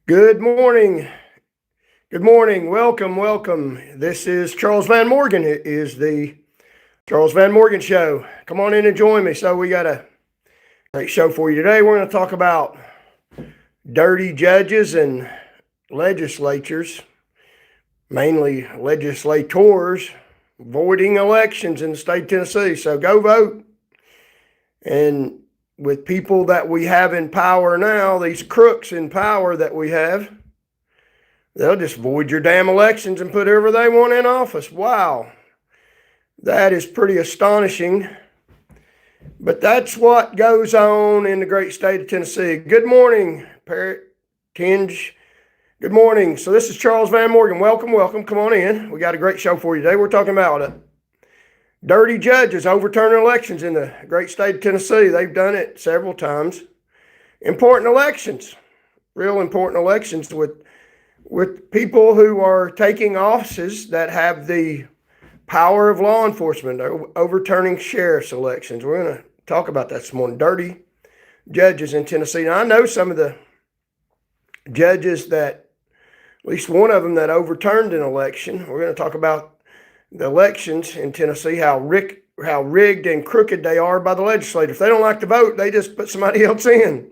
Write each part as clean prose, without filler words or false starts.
Good morning. Good morning. Welcome, welcome. This is Charles Van Morgan. It is the Charles Van Morgan Show. Come on in and join me. So we got a great show for you today. We're going to talk about dirty judges and legislatures, mainly legislators, voiding elections in the state of Tennessee. So go vote. And with people that we have in power now, these crooks in power that we have, they'll just void your damn elections and put whoever they want in office. Wow. That is pretty astonishing. But that's what goes on in the great state of Tennessee. Good morning, Parrot Tinge. Good morning. So this is Charles Van Morgan. Welcome, welcome. Come on in. We got a great show for you today. We're talking about dirty judges overturning elections in the great state of Tennessee. They've done it several times. Important elections, real important elections with people who are taking offices that have the power of law enforcement, overturning sheriff's elections. We're going to talk about that this morning. Dirty judges in Tennessee. Now, I know some of the judges that, at least one of them that overturned an election. We're going to talk about the elections in Tennessee, how rigged and crooked they are by the legislators. If they don't like to vote, they just put somebody else in.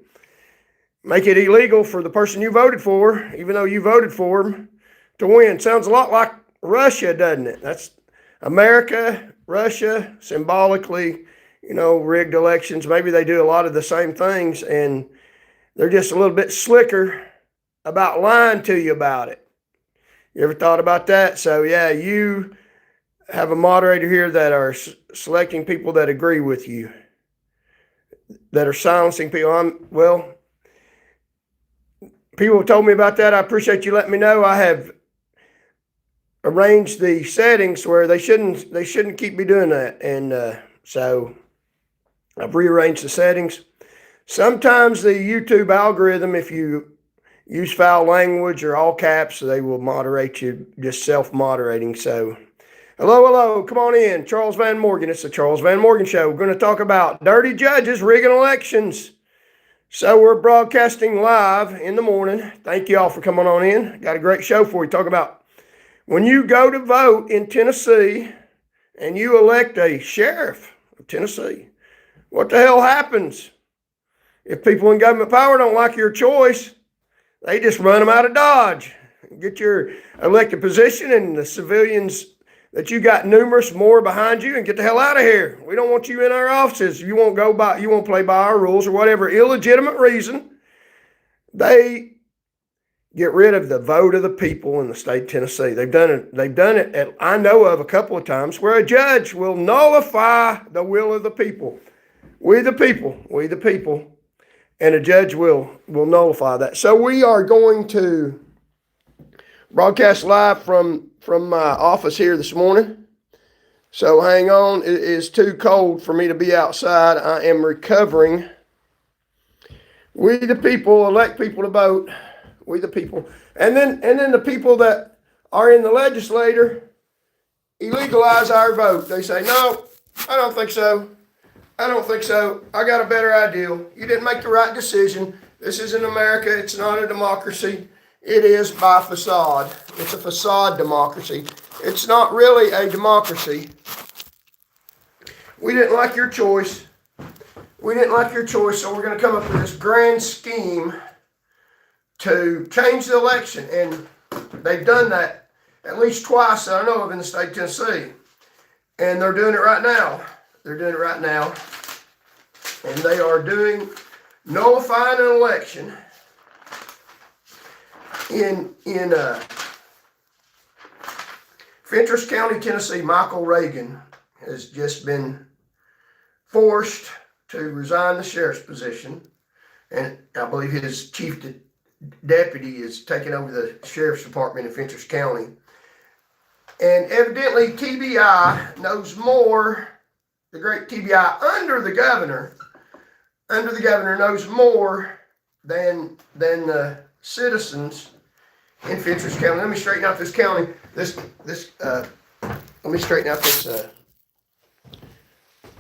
Make it illegal for the person you voted for, even though you voted for them, to win. Sounds a lot like Russia, doesn't it? That's America, Russia, symbolically, rigged elections. Maybe they do a lot of the same things, and they're just a little bit slicker about lying to you about it. You ever thought about that? So, yeah, you have a moderator here that are selecting people that agree with you, that are silencing people. People have told me about that. I appreciate you letting me know. I have arranged the settings where they shouldn't keep me doing that, and so I've rearranged the settings. Sometimes the YouTube algorithm, if you use foul language or all caps, they will moderate you, just self-moderating. So hello, come on in. Charles Van Morgan. It's the Charles Van Morgan Show. We're going to talk about dirty judges rigging elections. So we're broadcasting live in the morning. Thank you all for coming on in. Got a great show for you. Talk about when you go to vote in Tennessee and you elect a sheriff of Tennessee, what the hell happens? If people in government power don't like your choice, they just run them out of Dodge. Get your elected position, and the civilians that you got numerous more behind you, and get the hell out of here. We don't want you in our offices. You won't play by our rules or whatever illegitimate reason. They get rid of the vote of the people in the state of Tennessee. They've done it I know of a couple of times where a judge will nullify the will of the people. We the people. And a judge will nullify that. So we are going to broadcast live from my office here this morning. So hang on. It is too cold for me to be outside. I am recovering. We the people elect people to vote. We the people. And then the people that are in the legislature illegalize our vote. They say, no, I don't think so. I got a better idea. You didn't make the right decision. This isn't America. It's not a democracy. It is by facade. It's a facade democracy. It's not really a democracy. We didn't like your choice. So we're going to come up with this grand scheme to change the election. And they've done that at least twice that I know of in the state of Tennessee. And they're doing it right now. And they are nullifying an election in Fentress County, Tennessee. Michael Reagan has just been forced to resign the sheriff's position, and I believe his chief deputy is taking over the sheriff's department in Fentress County. And evidently TBI knows more, the great TBI under the governor knows more than the citizens in Fentress County. Let me straighten out this county. Let me straighten out this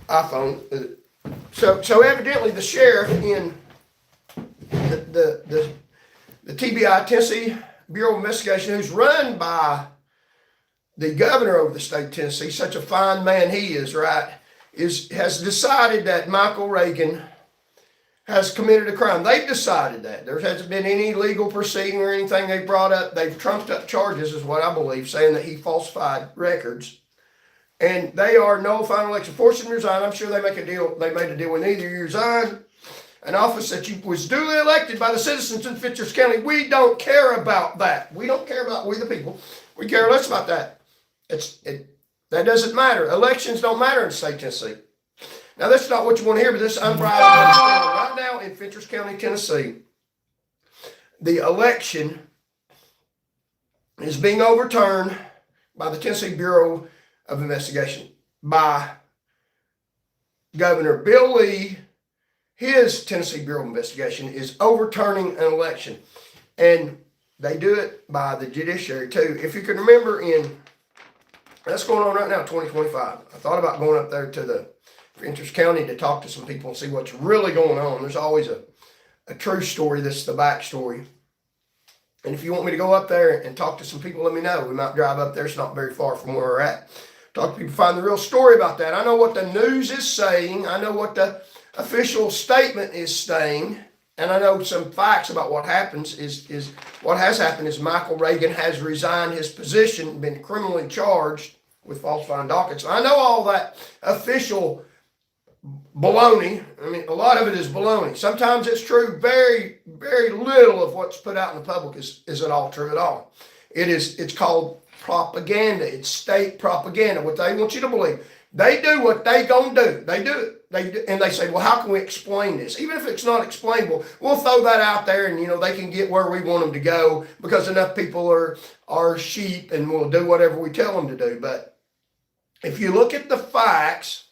iPhone. So evidently the sheriff in the TBI, Tennessee Bureau of Investigation, who's run by the governor of the state of Tennessee, such a fine man he is, right, has decided that Michael Reagan has committed a crime. They've decided that. There hasn't been any legal proceeding or anything they brought up. They've trumped up charges, is what I believe, saying that he falsified records. And they are nullifying election, forcing him to resign. I'm sure they made a deal with either you resign an office that you was duly elected by the citizens in Fitchurch County. We don't care about that. We don't care about we the people. We care less about that. That doesn't matter. Elections don't matter in the state of Tennessee. Now, that's not what you want to hear, but this unbridled right now in Fitchurch County, Tennessee. The election is being overturned by the Tennessee Bureau of Investigation, by Governor Bill Lee. His Tennessee Bureau of Investigation is overturning an election. And they do it by the judiciary, too. If you can remember that's going on right now, 2025. I thought about going up there to the Fitchurch County to talk to some people and see what's really going on. There's always a true story. This is the backstory. And if you want me to go up there and talk to some people, let me know. We might drive up there. It's not very far from where we're at. Talk to people, find the real story about that. I know what the news is saying. I know what the official statement is saying. And I know some facts about what happens is what has happened is Michael Reagan has resigned his position, been criminally charged with falsifying dockets. I know all that official baloney. I mean, a lot of it is baloney. Sometimes it's true. Very, very little of what's put out in the public is at all true at all. It's called propaganda. It's state propaganda. What they want you to believe. They do what they gonna do. They do it. And they say, well, how can we explain this? Even if it's not explainable, we'll throw that out there and, they can get where we want them to go because enough people are sheep and will do whatever we tell them to do. But if you look at the facts,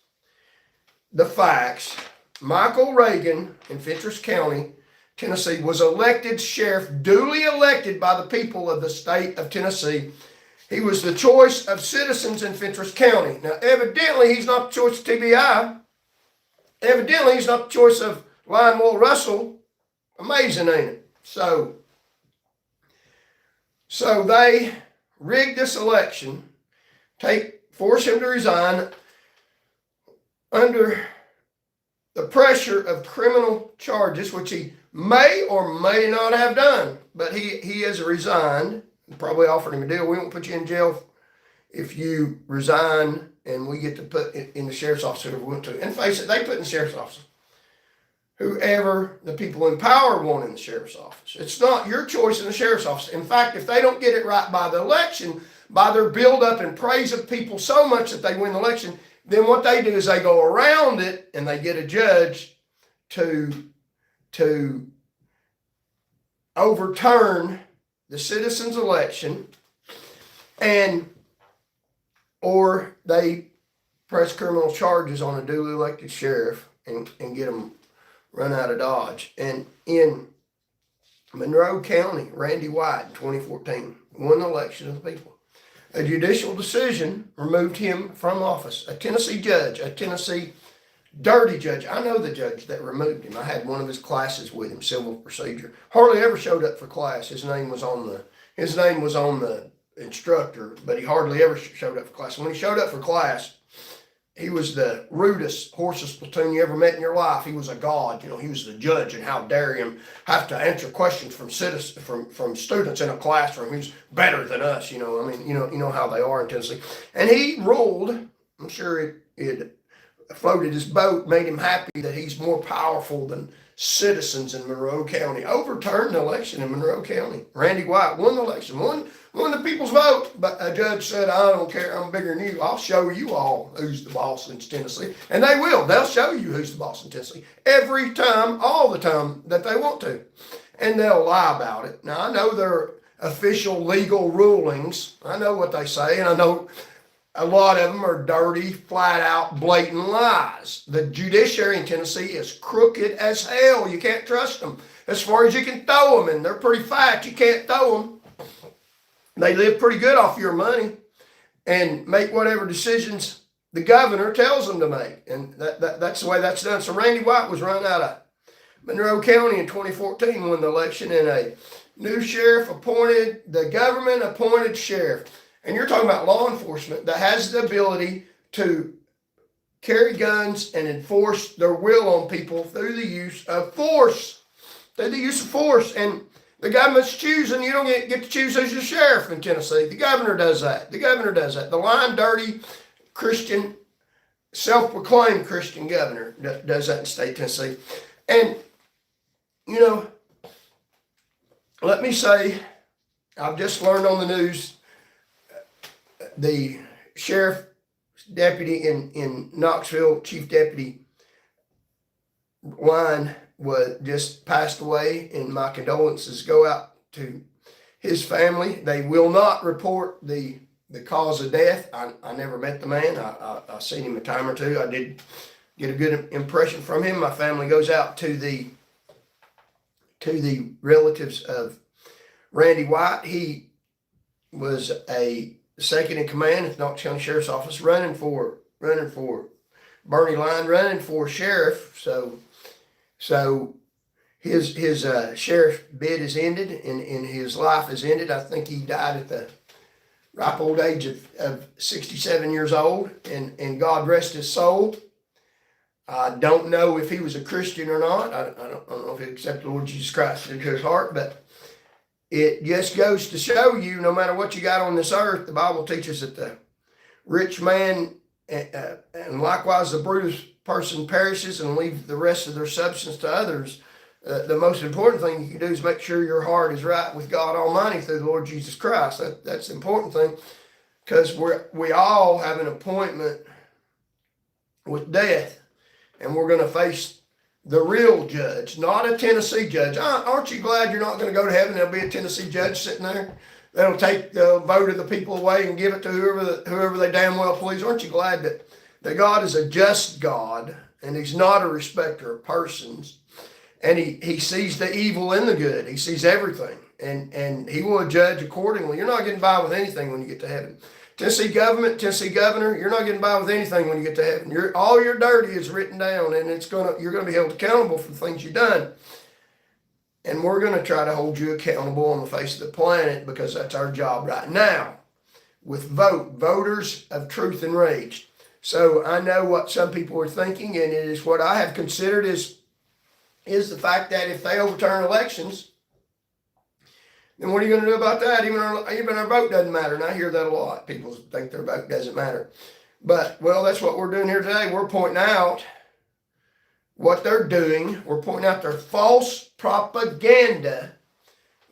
Michael Reagan in Fitchurch County, Tennessee, was elected sheriff, duly elected by the people of the state of Tennessee. He was the choice of citizens in Fitchurch County. Now, evidently, he's not the choice of TBI. Evidently, he's not the choice of Lionel Russell. Amazing, ain't it? So they rigged this election, force him to resign under the pressure of criminal charges, which he may or may not have done. But he has resigned. Probably offered him a deal. We won't put you in jail if you resign, and we get to put it in the sheriff's office if we want to. And face it, they put in the sheriff's office whoever the people in power want in the sheriff's office. It's not your choice in the sheriff's office. In fact, if they don't get it right by the election, by their build-up and praise of people so much that they win the election, then what they do is they go around it and they get a judge to overturn the citizens' election, or they press criminal charges on a duly elected sheriff and get them run out of Dodge. And in Monroe County, Randy White in 2014 won the election of the people. A judicial decision removed him from office. A Tennessee judge, a Tennessee dirty judge. I know the judge that removed him. I had one of his classes with him, civil procedure. Hardly ever showed up for class. His name was on the instructor, but he hardly ever showed up for class. When he showed up for class, he was the rudest, hoarsest platoon you ever met in your life. He was a god. He was the judge, and how dare him have to answer questions from students in a classroom who's better than us. You know how they are in Tennessee. And he ruled. I'm sure it floated his boat, made him happy that he's more powerful than citizens in Monroe County. Overturned the election in Monroe County. Randy White won the election, won the people's vote, but a judge said, I don't care, I'm bigger than you. I'll show you all who's the boss in Tennessee. And they will. They'll show you who's the boss in Tennessee every time, all the time that they want to. And they'll lie about it. Now, I know their official legal rulings. I know what they say, and I know a lot of them are dirty, flat out, blatant lies. The judiciary in Tennessee is crooked as hell. You can't trust them. As far as you can throw them, and they're pretty fat, you can't throw them. They live pretty good off your money and make whatever decisions the governor tells them to make. And that's the way that's done. So Randy White was run out Monroe County in 2014 won the election, and a new sheriff appointed, the government appointed sheriff. And you're talking about law enforcement that has the ability to carry guns and enforce their will on people through the use of force. Through the use of force. And the government's choosing, you don't get to choose who's your sheriff in Tennessee. The governor does that. The governor does that. The lying, dirty, Christian, self-proclaimed Christian governor does that in state Tennessee. And, you know, let me say, I've just learned on the news, the sheriff deputy in Knoxville, chief deputy Wine, was just passed away, and my condolences go out to his family. They will not report the cause of death. I never met the man. I seen him a time or two. I did get a good impression from him. My family goes out to the relatives of Randy White. He was a second in command at the Knox County Sheriff's Office, running for Bernie Line, running for sheriff. So his sheriff bid is ended, and his life is ended. I think he died at the ripe old age of 67 years old, and God rest his soul. I don't know if he was a Christian or not. I don't know if he accepted the Lord Jesus Christ into his heart, but it just goes to show you, no matter what you got on this earth, the Bible teaches that the rich man and likewise the brutal person perishes and leave the rest of their substance to others. The most important thing you can do is make sure your heart is right with God Almighty through the Lord Jesus Christ. That's the important thing, because we all have an appointment with death, and we're going to face the real judge, not a Tennessee judge. Aren't you glad you're not going to go to heaven? There'll be a Tennessee judge sitting there that'll take the vote of the people away and give it to whoever they damn well please. Aren't you glad that God is a just God, and he's not a respecter of persons, and he sees the evil and the good. He sees everything, and he will judge accordingly. You're not getting by with anything when you get to heaven. Tennessee government, Tennessee governor, you're not getting by with anything when you get to heaven. All your dirty is written down, and you're gonna be held accountable for the things you've done. And we're gonna try to hold you accountable on the face of the planet, because that's our job right now. With voters of truth enraged. So I know what some people are thinking, and it is what I have considered is the fact that if they overturn elections, then what are you going to do about that? Even our vote doesn't matter, and I hear that a lot. People think their vote doesn't matter. But, well, that's what we're doing here today. We're pointing out what they're doing. We're pointing out their false propaganda.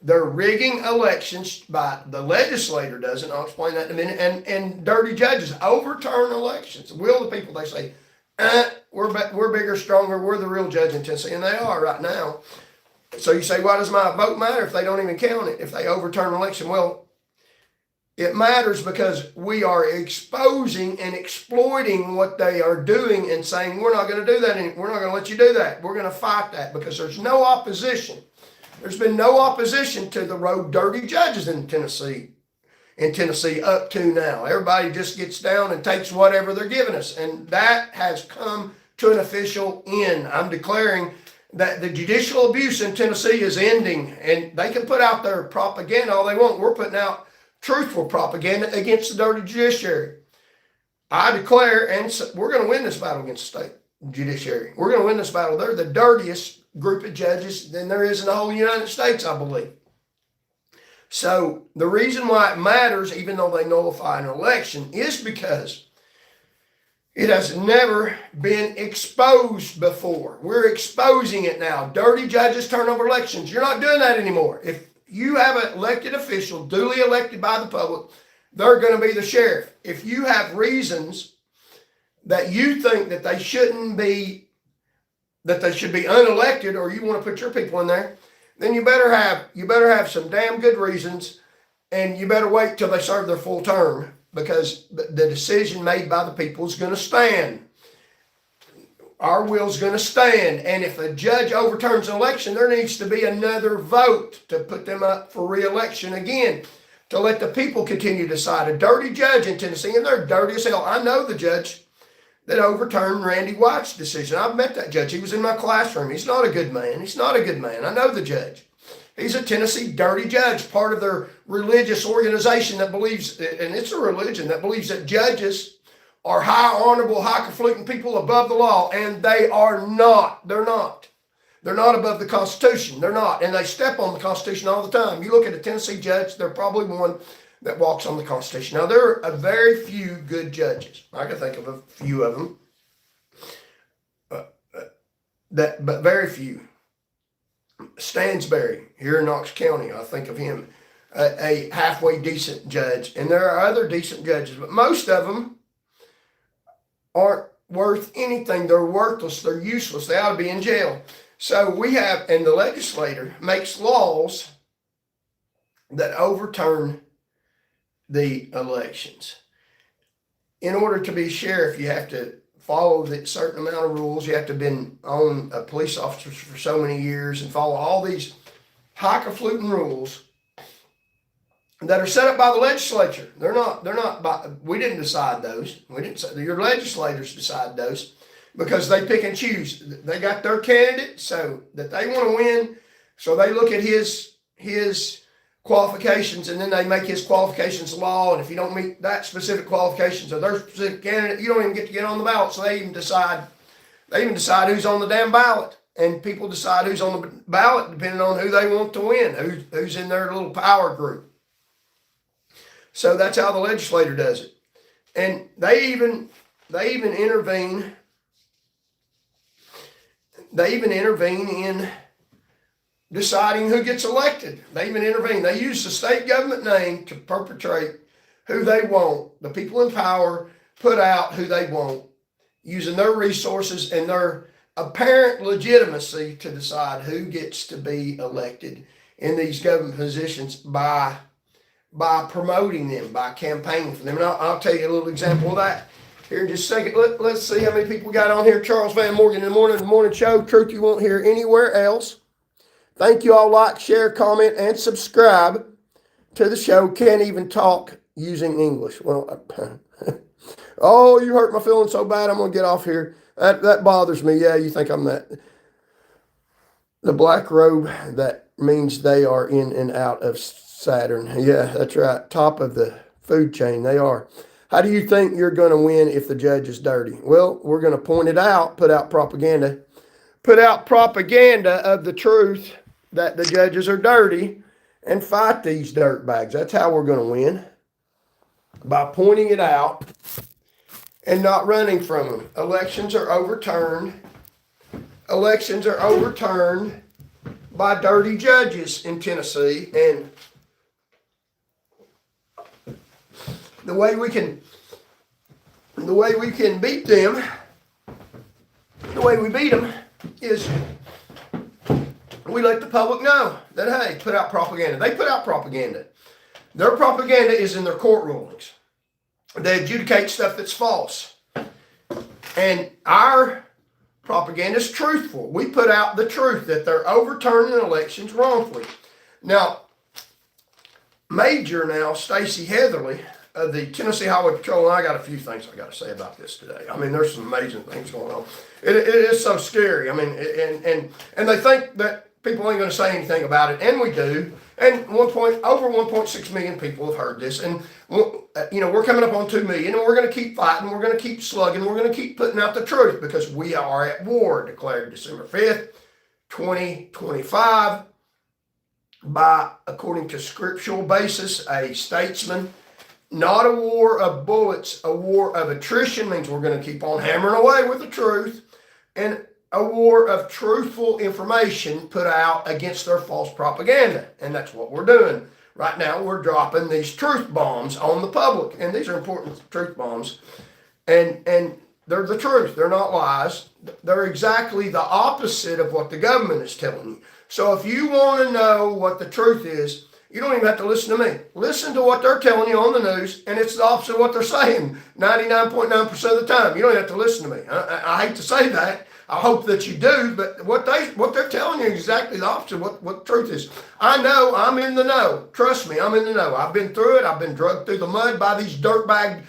They're rigging elections by the legislator does it. I'll explain that in a minute. And dirty judges overturn elections. Will the people, they say, we're bigger, stronger, we're the real judge in Tennessee, and they are right now. So you say, why does my vote matter if they don't even count it, if they overturn an election? Well, it matters because we are exposing and exploiting what they are doing and saying, we're not going to do that, and we're not going to let you do that. We're going to fight that, because there's no opposition. There's been no opposition to the road dirty judges in Tennessee up to now. Everybody just gets down and takes whatever they're giving us, and that has come to an official end. I'm declaring that the judicial abuse in Tennessee is ending, and they can put out their propaganda all they want. We're putting out truthful propaganda against the dirty judiciary. I declare, and we're going to win this battle against the state judiciary. We're going to win this battle. They're the dirtiest group of judges than there is in the whole United States, I believe. So the reason why it matters, even though they nullify an election, is because it has never been exposed before. We're exposing it now. Dirty judges turn over elections. You're not doing that anymore. If you have an elected official, duly elected by the public, they're going to be the sheriff. If you have reasons that you think that they shouldn't be, that they should be unelected, or you want to put your people in there, then you better have some damn good reasons, and you better wait till they serve their full term, because the decision made by the people is going to stand. Our will's going to stand. And if a judge overturns an election, there needs to be another vote to put them up for re-election again, to let the people continue to decide. A dirty judge in Tennessee, and they're dirty as hell. I know the judge that overturned Randy White's decision. I've met that judge. He was in my classroom. He's not a good man. He's not a good man. I know the judge. He's a Tennessee dirty judge, part of their religious organization that believes, and it's a religion that believes that judges are high, honorable, highfalutin people above the law, and they are not. They're not. They're not above the Constitution. They're not. And they step on the Constitution all the time. You look at a Tennessee judge, they're probably one that walks on the Constitution. Now, there are a very few good judges. I can think of a few of them, but very few. Stansbury here in Knox County, I think of him, a halfway decent judge. And there are other decent judges, but most of them aren't worth anything. They're worthless. They're useless. They ought to be in jail. So we have, and the legislator makes laws that overturn the elections. In order to be sheriff, you have to follow the certain amount of rules. You have to have been on a police officer for so many years and follow all these highfalutin rules that are set up by the legislature. They're not by, we didn't decide those. We didn't say, your legislators decide those because they pick and choose. They got their candidate so that they want to win. So they look at his qualifications, and then they make his qualifications law. And if you don't meet that specific qualifications of their specific candidate, you don't even get on the ballot. So they even decide who's on the damn ballot. And people decide who's on the ballot depending on who they want to win, who's in their little power group. So that's how the legislator does it. And they even intervene. They even intervene in deciding who gets elected. They even intervene. They use the state government name to perpetrate who they want. The people in power put out who they want, using their resources and their apparent legitimacy to decide who gets to be elected in these government positions by promoting them, by campaigning for them. And I'll tell you a little example of that here in just a second. Let's see how many people got on here. Charles Van Morgan in the morning show. Truth you won't hear anywhere else. Thank you all. Like, share, comment, and subscribe to the show. Can't even talk using English. Well, oh, you hurt my feelings so bad, I'm going to get off here. That bothers me. Yeah, you think I'm that. The black robe, that means they are in and out of Saturn. Yeah, that's right. Top of the food chain, they are. How do you think you're going to win if the judge is dirty? Well, we're going to point it out, put out propaganda. Put out propaganda of the truth that the judges are dirty and fight these dirtbags. That's how we're going to win, by pointing it out and not running from them. Elections are overturned. Elections are overturned by dirty judges in Tennessee, and the way we can beat them, the way we beat them is we let the public know that, hey, put out propaganda. They put out propaganda. Their propaganda is in their court rulings. They adjudicate stuff that's false. And our propaganda is truthful. We put out the truth that they're overturning elections wrongfully. Now, Major Stacey Heatherly of the Tennessee Highway Patrol, and I got a few things I got to say about this today. I mean, there's some amazing things going on. It is so scary. I mean, and they think that people ain't going to say anything about it, and we do. And over 1.6 million people have heard this, and we're coming up on 2 million, and we're going to keep fighting. We're going to keep slugging. We're going to keep putting out the truth because we are at war, declared December 5th, 2025, by, according to scriptural basis, a statesman. Not a war of bullets, a war of attrition means we're going to keep on hammering away with the truth, and a war of truthful information put out against their false propaganda. And that's what we're doing. Right now, we're dropping these truth bombs on the public, and these are important truth bombs, and they're the truth. They're not lies. They're exactly the opposite of what the government is telling you. So if you want to know what the truth is, you don't even have to listen to me. Listen to what they're telling you on the news, and it's the opposite of what they're saying 99.9% of the time. You don't even have to listen to me. I hate to say that. I hope that you do, but what they're telling you is exactly the opposite of what the truth is. I know. I'm in the know. Trust me, I'm in the know. I've been through it. I've been drugged through the mud by these dirtbag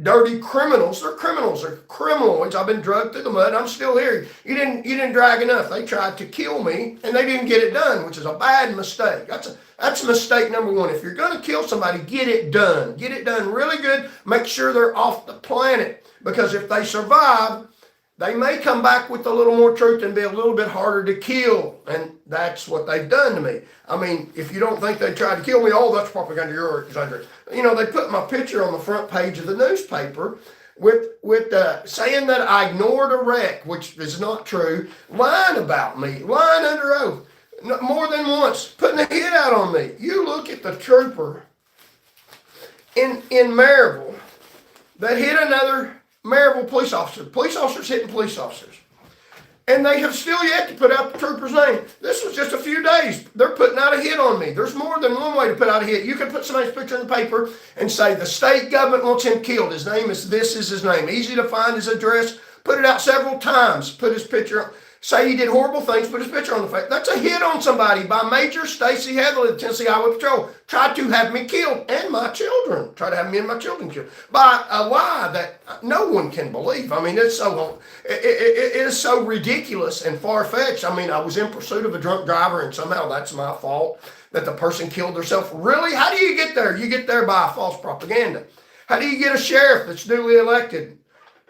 dirty criminals. They're criminals. They're criminals. I've been drugged through the mud. I'm still here. You didn't drag enough. They tried to kill me, and they didn't get it done, which is a bad mistake. That's mistake number one. If you're going to kill somebody, get it done. Get it done really good. Make sure they're off the planet, because if they survive, they may come back with a little more truth and be a little bit harder to kill. And that's what they've done to me. I mean, if you don't think they tried to kill me, oh, that's propaganda, you're exaggerating. You know, they put my picture on the front page of the newspaper with saying that I ignored a wreck, which is not true, lying about me, lying under oath, more than once, putting a hit out on me. You look at the trooper in Maryville that hit another Maryville police officer. Police officers hitting police officers. And they have still yet to put out the trooper's name. This was just a few days. They're putting out a hit on me. There's more than one way to put out a hit. You can put somebody's picture in the paper and say the state government wants him killed. His name is, this is his name. Easy to find his address. Put it out several times. Put his picture, say he did horrible things, put his picture on the face. That's a hit on somebody by Major Stacy Heatherly of the Tennessee Highway Patrol. Tried to have me killed and my children. Tried to have me and my children killed by a lie that no one can believe. I mean, it's so it is so ridiculous and far-fetched. I mean, I was in pursuit of a drunk driver, and somehow that's my fault that the person killed herself. Really? How do you get there? You get there by false propaganda. How do you get a sheriff that's newly elected,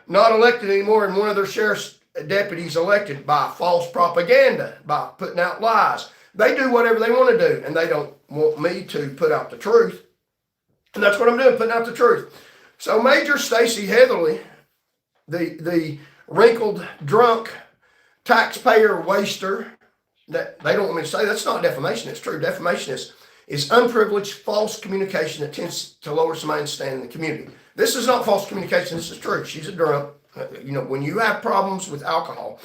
not elected anymore, and one of their sheriff's deputies elected? By false propaganda, by putting out lies. They do whatever they want to do, and they don't want me to put out the truth. And that's what I'm doing, putting out the truth. So Major Stacy Heatherly, the wrinkled, drunk, taxpayer waster, that they don't want me to say, that's not defamation, it's true. Defamation is unprivileged, false communication that tends to lower somebody's standing in the community. This is not false communication, this is true. She's a drunk. You know, when you have problems with alcohol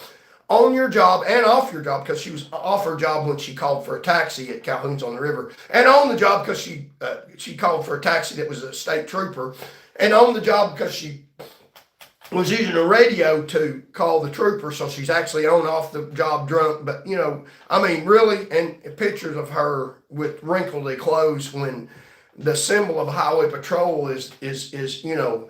on your job and off your job, because she was off her job when she called for a taxi at Calhoun's on the River, and on the job because she called for a taxi that was a state trooper, and on the job because she was using a radio to call the trooper, so she's actually on off the job drunk. But you know, I mean, really, and pictures of her with wrinkled clothes when the symbol of highway patrol is you know,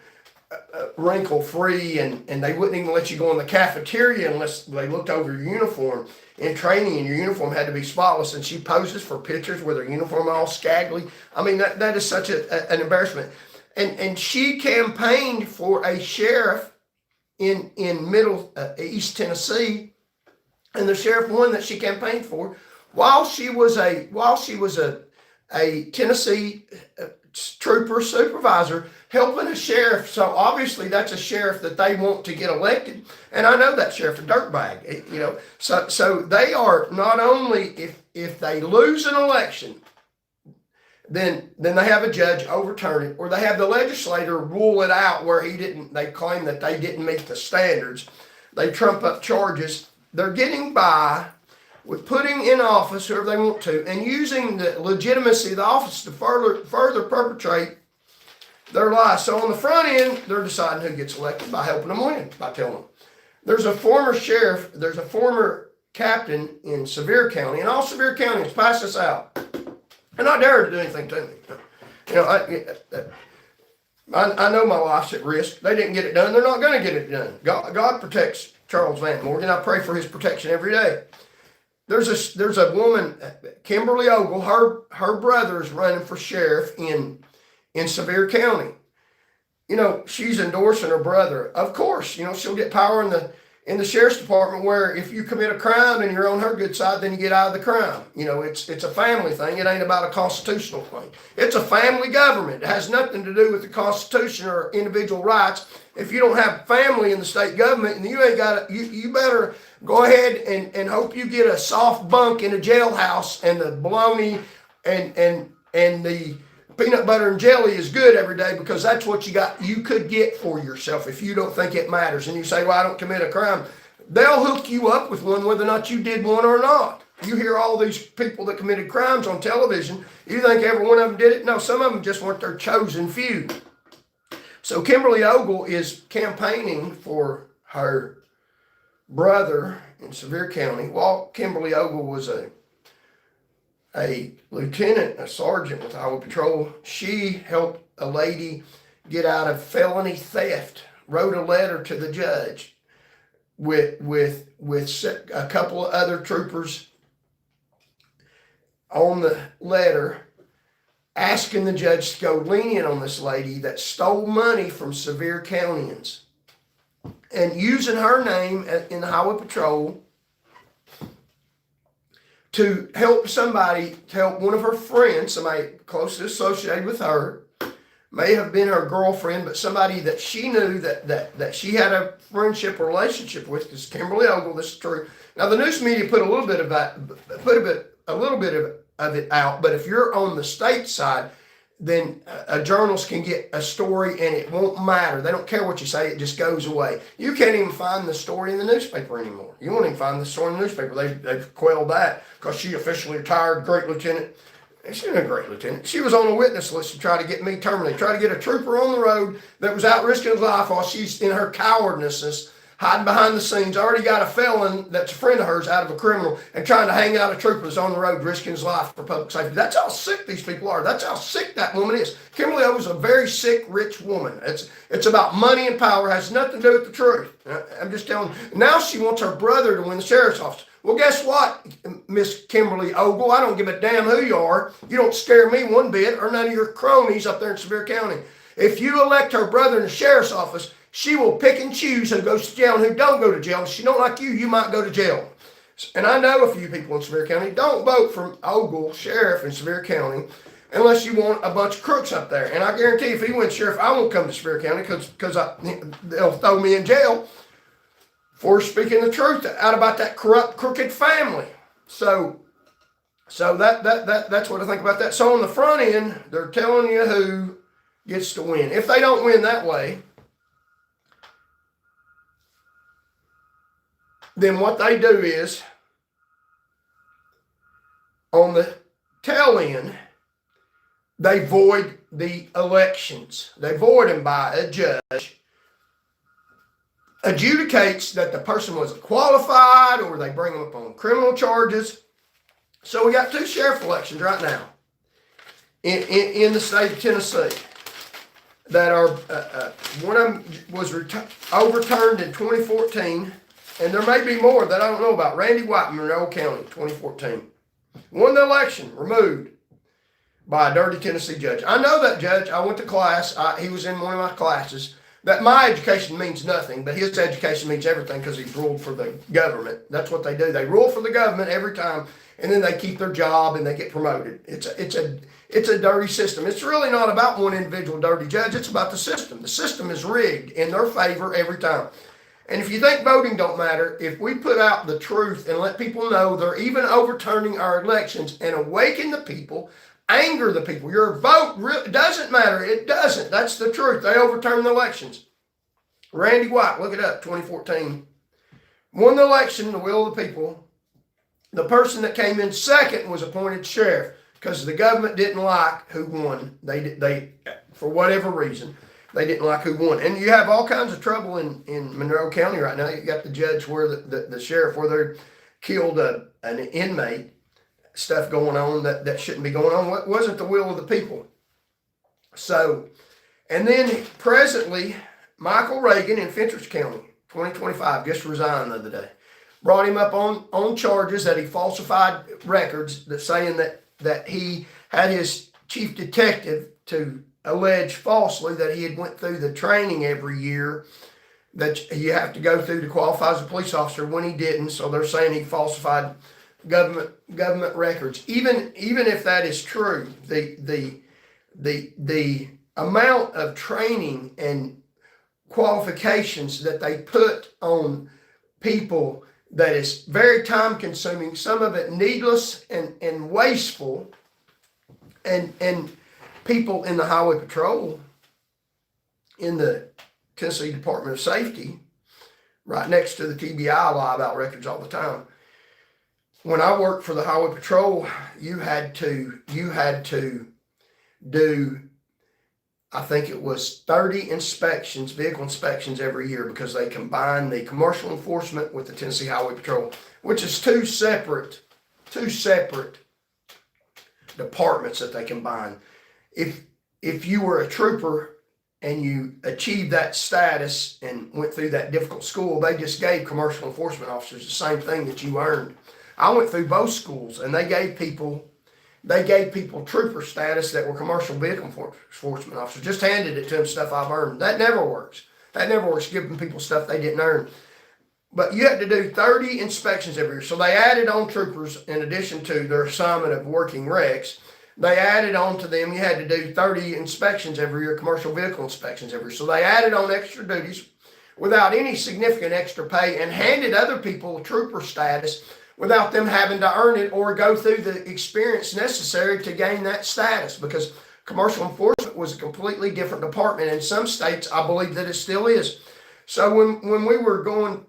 wrinkle free, and they wouldn't even let you go in the cafeteria unless they looked over your uniform. In training, and your uniform had to be spotless, and she poses for pictures with her uniform all scraggly. I mean, that is such an embarrassment. And she campaigned for a sheriff in middle East Tennessee, and the sheriff one that she campaigned for, while she was a Tennessee trooper supervisor helping a sheriff. So obviously that's a sheriff that they want to get elected, and I know that sheriff's a dirtbag. You know, so they are not only, if they lose an election, then they have a judge overturn it, or they have the legislator rule it out where they claim that they didn't meet the standards. They trump up charges. They're getting by with putting in office whoever they want to, and using the legitimacy of the office to further perpetrate their lies. So on the front end, they're deciding who gets elected by helping them win, by telling them. There's a former sheriff, there's a former captain in Sevier County, and all Sevier counties pass this out. And I dare to do anything to me. You know, I know my life's at risk. They didn't get it done. They're not going to get it done. God protects Charles Van Morgan. I pray for his protection every day. There's a woman, Kimberly Ogle. Her brother is running for sheriff in Sevier County. You know, she's endorsing her brother. Of course, you know, she'll get power in the sheriff's department, where if you commit a crime and you're on her good side, then you get out of the crime. You know, it's a family thing. It ain't about a constitutional thing. It's a family government. It has nothing to do with the Constitution or individual rights. If you don't have family in the state government, and you ain't got it, you better go ahead and hope you get a soft bunk in a jailhouse, and the bologna and the peanut butter and jelly is good every day, because that's what you could get for yourself if you don't think it matters. And you say, well, I don't commit a crime. They'll hook you up with one whether or not you did one or not. You hear all these people that committed crimes on television. You think every one of them did it? No, some of them just weren't their chosen few. So Kimberly Ogle is campaigning for her brother in Sevier County. While Kimberly Ogle was a lieutenant, a sergeant with Highway Patrol, she helped a lady get out of felony theft, wrote a letter to the judge with a couple of other troopers on the letter, asking the judge to go lenient on this lady that stole money from Sevier Countyans, and using her name in the Highway Patrol to help somebody, to help one of her friends, somebody closely associated with her, may have been her girlfriend, but somebody that she knew that she had a friendship or relationship with, because Kimberly Ogle, this is true. Now the news media put a little bit of that, a little bit of it out, but if you're on the state side, then a journalist can get a story and it won't matter. They don't care what you say, it just goes away. You can't even find the story in the newspaper anymore. You won't even find the story in the newspaper. They've quelled that because she officially retired, great lieutenant. She's a great lieutenant. She was on a witness list to try to get me terminated, try to get a trooper on the road that was out risking his life while she's in her cowardness, hiding behind the scenes, already got a felon that's a friend of hers out of a criminal, and trying to hang out a trooper that's on the road risking his life for public safety. That's how sick these people are. That's how sick that woman is. Kimberly O was a very sick, rich woman. It's about money and power. It has nothing to do with the truth. I'm just telling you. Now she wants her brother to win the sheriff's office. Well, guess what, Miss Kimberly Ogle? I don't give a damn who you are. You don't scare me one bit, or none of your cronies up there in Sevier County. If you elect her brother in the sheriff's office, she will pick and choose who goes to jail and who don't go to jail. If she don't like you, you might go to jail. And I know a few people in Sevier County. Don't vote for Ogle, sheriff in Sevier County, unless you want a bunch of crooks up there. And I guarantee if he wins sheriff, I won't come to Sevier County because they'll throw me in jail for speaking the truth out about that corrupt, crooked family. So that's what I think about that. So on the front end, they're telling you who gets to win. If they don't win that way, then what they do is, on the tail end, they void the elections. They void them by a judge, adjudicates that the person wasn't qualified, or they bring them up on criminal charges. So we got two sheriff elections right now in the state of Tennessee that are, one of them was overturned in 2014, and there may be more that I don't know about. Randy White, Monroe County, 2014. Won the election, removed by a dirty Tennessee judge. I know that judge. I went to class. He was in one of my classes. That my education means nothing, but his education means everything because he's ruled for the government. That's what they do. They rule for the government every time, and then they keep their job and they get promoted. It's a dirty system. It's really not about one individual dirty judge. It's about the system. The system is rigged in their favor every time. And if you think voting don't matter, if we put out the truth and let people know they're even overturning our elections and awaken the people, anger the people, your vote doesn't matter. It doesn't. That's the truth. They overturned the elections. Randy White, look it up, 2014. Won the election, the will of the people. The person that came in second was appointed sheriff because the government didn't like who won. They for whatever reason, they didn't like who won. And you have all kinds of trouble in Monroe County right now. You got the judge where the sheriff where they killed an inmate, stuff going on that shouldn't be going on. What wasn't the will of the people. So, and then presently, Michael Reagan in Fentress County, 2025, just resigned the other day. Brought him up on charges that he falsified records that saying that he had his chief detective to allege falsely that he had went through the training every year that you have to go through to qualify as a police officer when he didn't. So they're saying he falsified government records. Even if that is true, the amount of training and qualifications that they put on people that is very time consuming, some of it needless and wasteful, and people in the Highway Patrol, in the Tennessee Department of Safety, right next to the TBI, lie about records all the time. When I worked for the Highway Patrol, you had to do, I think it was 30 inspections, vehicle inspections every year, because they combine the commercial enforcement with the Tennessee Highway Patrol, which is two separate departments that they combine. If you were a trooper and you achieved that status and went through that difficult school, they just gave commercial enforcement officers the same thing that you earned. I went through both schools, and they gave people trooper status that were commercial vehicle enforcement officers. Just handed it to them stuff I've earned. That never works. That never works, giving people stuff they didn't earn. But you had to do 30 inspections every year. So they added on troopers in addition to their assignment of working recs. They added on to them, you had to do 30 inspections every year, commercial vehicle inspections every year. So they added on extra duties without any significant extra pay and handed other people trooper status without them having to earn it or go through the experience necessary to gain that status, because commercial enforcement was a completely different department. In some states, I believe that it still is. So when we were going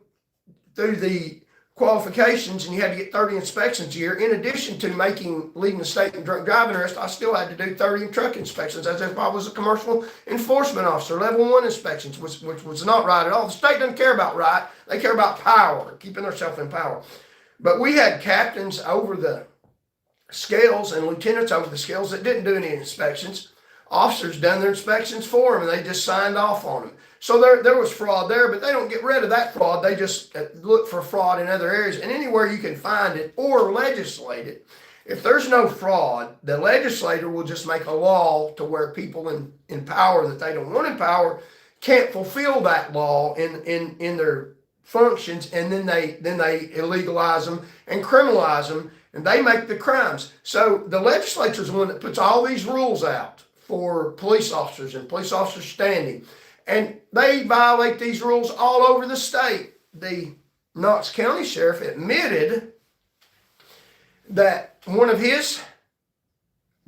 through the qualifications and you had to get 30 inspections a year, in addition to leading the state in drunk driving arrest, I still had to do 30 truck inspections as if I was a commercial enforcement officer, level 1 inspections, which was not right at all. The state doesn't care about right. They care about power, keeping themselves in power. But we had captains over the scales and lieutenants over the scales that didn't do any inspections. Officers done their inspections for them, and they just signed off on them. So there was fraud there, but they don't get rid of that fraud. They just look for fraud in other areas. And anywhere you can find it or legislate it, if there's no fraud, the legislator will just make a law to where people in power that they don't want in power can't fulfill that law in their functions, and then they illegalize them and criminalize them, and they make the crimes. So the legislature is the one that puts all these rules out for police officers and police officers standing. And they violate these rules all over the state. The Knox County Sheriff admitted that one of his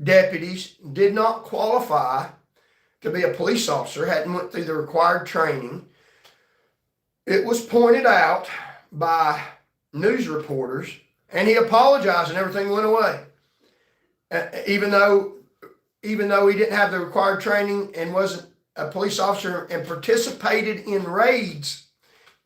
deputies did not qualify to be a police officer, hadn't went through the required training. It was pointed out by news reporters, and he apologized and everything went away. Even though he didn't have the required training and wasn't a police officer and participated in raids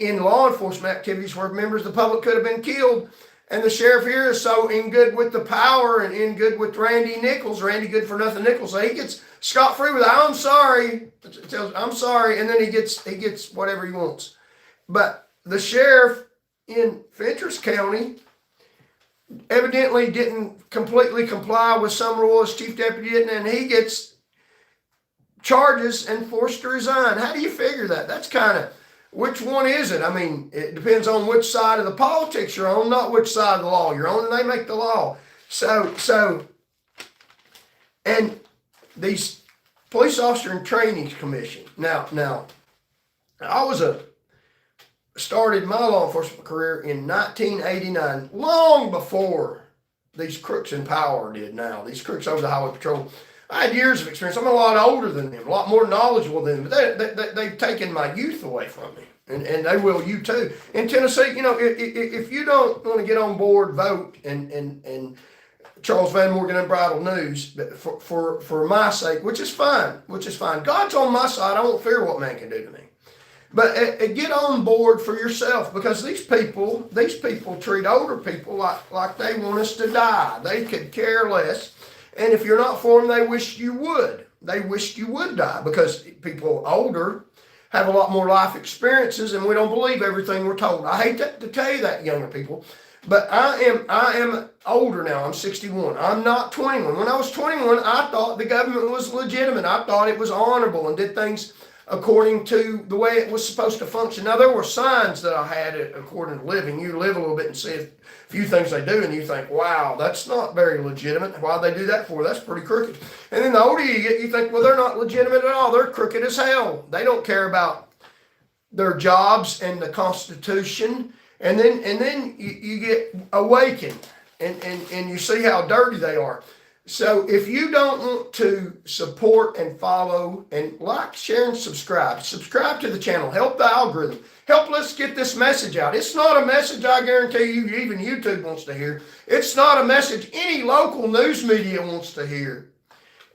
in law enforcement activities where members of the public could have been killed. And the sheriff here is so in good with the power and in good with Randy Good for Nothing Nichols. So he gets scot-free with, I'm sorry, I'm sorry, and then he gets whatever he wants. But the sheriff in Fentress County evidently didn't completely comply with some rules, chief deputy didn't, and he gets charges and forced to resign. How do you figure that? That's kind of, which one is it? I mean, it depends on which side of the politics you're on, not which side of the law you're on, and they make the law. So, and these police officer and training commission. Now, I started my law enforcement career in 1989, long before these crooks in power did now, these crooks over the highway patrol. I had years of experience. I'm a lot older than them, a lot more knowledgeable than them, but they've taken my youth away from me, and they will you too. In Tennessee, if you don't want to get on board, vote, and Charles Van Morgan Unbridled News, for my sake, which is fine. God's on my side. I won't fear what man can do to me. But get on board for yourself, because these people treat older people like they want us to die. They could care less. And if you're not for them, they wish you would. They wished you would die, because people older have a lot more life experiences, and we don't believe everything we're told. I hate to tell you that, younger people, but I am older now. I'm 61. I'm not 21. When I was 21, I thought the government was legitimate. I thought it was honorable and did things according to the way it was supposed to function. Now, there were signs that I had according to living. You live a little bit and see a few things they do, and you think, wow, that's not very legitimate. Why'd they do that for? That's pretty crooked. And then the older you get, you think, well, they're not legitimate at all. They're crooked as hell. They don't care about their jobs and the Constitution. And then you get awakened, and you see how dirty they are. So if you don't want to support and follow and like, share, and subscribe to the channel. Help the algorithm. Help us get this message out. It's not a message I guarantee you even YouTube wants to hear. It's not a message any local news media wants to hear.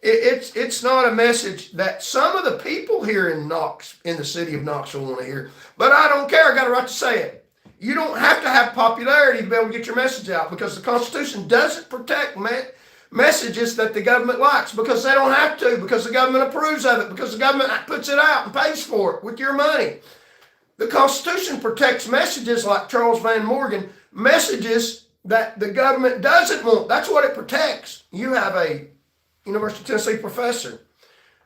It's not a message that some of the people here in the city of Knoxville want to hear. But I don't care. I got a right to say it. You don't have to have popularity to be able to get your message out, because the Constitution doesn't protect messages that the government likes, because they don't have to, because the government approves of it, because the government puts it out and pays for it with your money. The Constitution protects messages like Charles Van Morgan, messages that the government doesn't want. That's what it protects. You have a University of Tennessee professor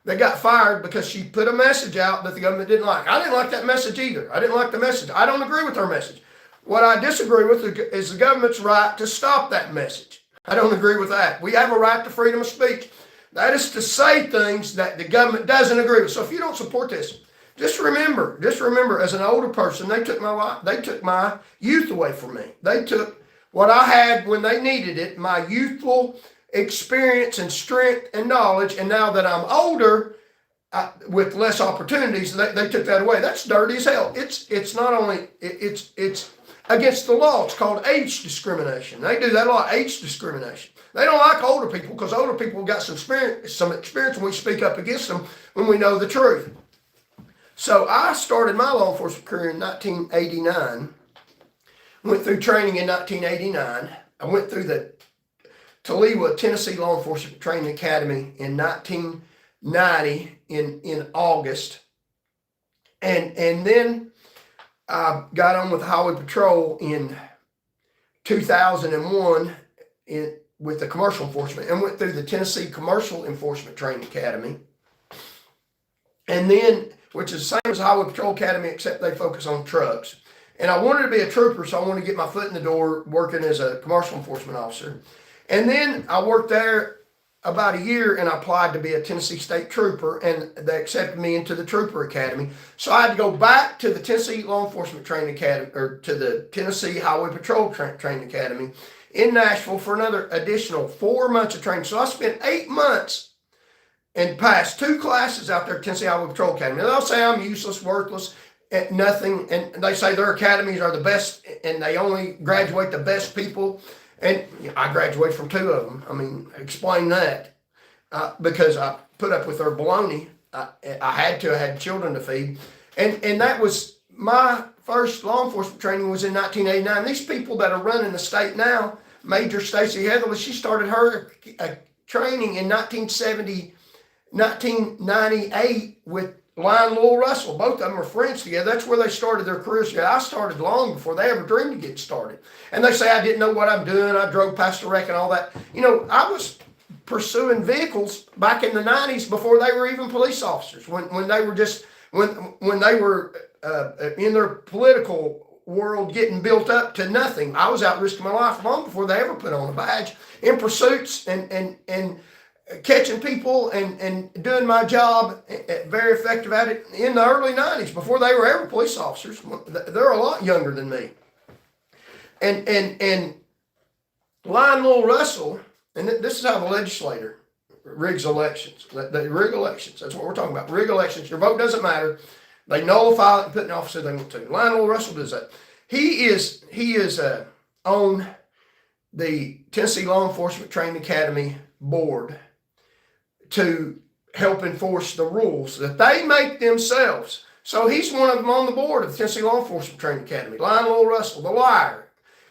that got fired because she put a message out that the government didn't like. I didn't like that message either. I didn't like the message. I don't agree with her message. What I disagree with is the government's right to stop that message. I don't agree with that. We have a right to freedom of speech. That is to say things that the government doesn't agree with. So if you don't support this, just remember, as an older person, they took my life, they took my youth away from me. They took what I had when they needed it, my youthful experience and strength and knowledge. And now that I'm older, with less opportunities, they took that away. That's dirty as hell. It's not only, it's against the law. It's called age discrimination. They do that a lot, age discrimination. They don't like older people because older people got some experience, and we speak up against them when we know the truth. So I started my law enforcement career in 1989, went through training in 1989. I went through the Toledo, Tennessee Law Enforcement Training Academy in 1990 in August. And then I got on with the Highway Patrol in 2001 with the commercial enforcement, and went through the Tennessee Commercial Enforcement Training Academy. And then, which is the same as the Highway Patrol Academy, except they focus on trucks. And I wanted to be a trooper, so I wanted to get my foot in the door working as a commercial enforcement officer. And then I worked there about a year, and I applied to be a Tennessee State Trooper, and they accepted me into the Trooper Academy. So I had to go back to the Tennessee Law Enforcement Training Academy, or to the Tennessee Highway Patrol Training Academy in Nashville for another additional 4 months of training. So I spent 8 months and passed 2 classes out there at Tennessee Highway Patrol Academy. Now, they'll say I'm useless, worthless, and nothing, and they say their academies are the best, and they only graduate the best people. And I graduated from 2 of them. I mean, explain that. Because I put up with their baloney. I had children to feed. And that was my first law enforcement training was in 1989. These people that are running the state now, Major Stacy Heatherly, she started her training in 1998 with Lionel Russell. Both of them were friends together. That's where they started their careers together. I started long before they ever dreamed of getting started. And they say I didn't know what I'm doing. I drove past the wreck and all that. You know, I was pursuing vehicles back in the 90s before they were even police officers. When they were just when they were in their political world getting built up to nothing. I was out risking my life long before they ever put on a badge in pursuits and catching people and doing my job, very effective at it in the early 90s before they were ever police officers. They're a lot younger than me. And Lionel Russell, and this is how the legislator rigs elections. They rig elections. That's what we're talking about. Rig elections. Your vote doesn't matter. They nullify it and put in office who they want to. Lionel Russell does that. He is on the Tennessee Law Enforcement Training Academy board to help enforce the rules that they make themselves. So he's one of them on the board of the Tennessee Law Enforcement Training Academy. Lionel Russell, the liar.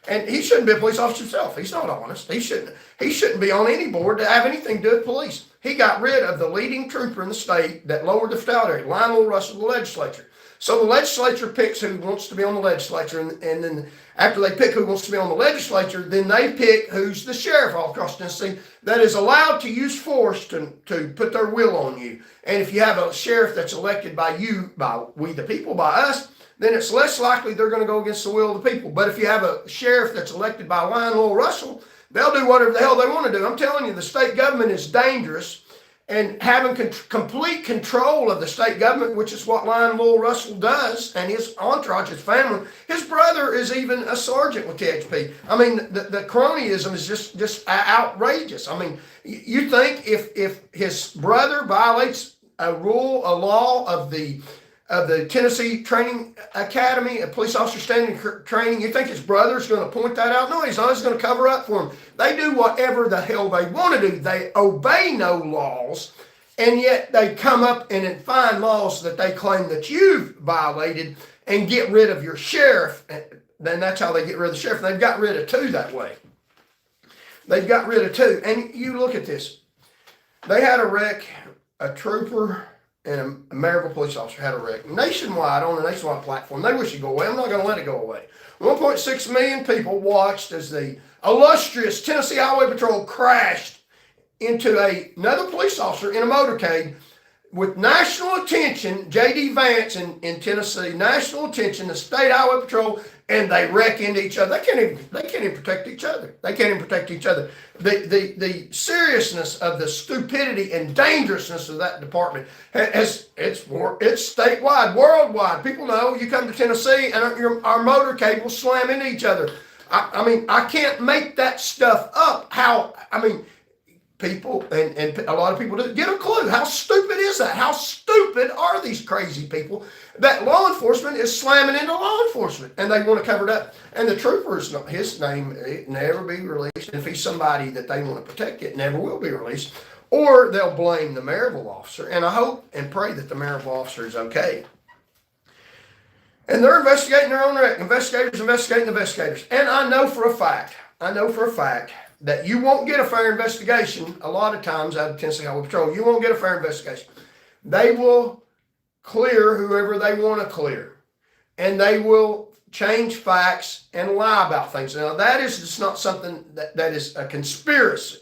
And he shouldn't be a police officer himself. He's not honest. He shouldn't be on any board to have anything to do with police. He got rid of the leading trooper in the state that lowered the fatality rate, Lionel Russell, the legislature. So the legislature picks who wants to be on the legislature, and then after they pick who wants to be on the legislature, then they pick who's the sheriff all across Tennessee that is allowed to use force to put their will on you. And if you have a sheriff that's elected by you, by we the people, by us, then it's less likely they're going to go against the will of the people. But if you have a sheriff that's elected by Lionel Russell, they'll do whatever the hell they want to do. I'm telling you, the state government is dangerous. And having complete control of the state government, which is what Lionel Russell does, and his entourage, his family. His brother is even a sergeant with THP. I mean, the cronyism is just outrageous. I mean, you think if his brother violates a rule, a law of the Tennessee Training Academy, a police officer standing training, you think his brother's going to point that out? No, he's not. He's going to cover up for him. They do whatever the hell they want to do. They obey no laws, and yet they come up and find laws that they claim that you've violated and get rid of your sheriff. Then that's how they get rid of the sheriff. They've got rid of 2 that way. they've got rid of two. And you look at this. They had a wreck, a trooper and a Maryville police officer had a wreck nationwide on a nationwide platform. They wish it go away. I'm not going to let it go away. 1.6 million people watched as the illustrious Tennessee Highway Patrol crashed into another police officer in a motorcade with national attention. J.D. Vance in Tennessee, national attention, the state highway patrol, and they wreck into each other. They can't even protect each other. They can't even protect each other. The seriousness of the stupidity and dangerousness of that department it's statewide, worldwide. People know you come to Tennessee and our motorcade will slam into each other. I mean, I can't make that stuff up. People, and a lot of people don't get a clue. How stupid is that? How stupid are these crazy people that law enforcement is slamming into law enforcement and they want to cover it up? And the trooper, his name, it never be released. And if he's somebody that they want to protect, it never will be released. Or they'll blame the Maryville officer. And I hope and pray that the Maryville officer is okay. And they're investigating their own wreck. Investigators investigating investigators. And I know for a fact that you won't get a fair investigation a lot of times out of Tennessee Highway Patrol. You won't get a fair investigation. They will clear whoever they want to clear. And they will change facts and lie about things. Now, that is just not something that is a conspiracy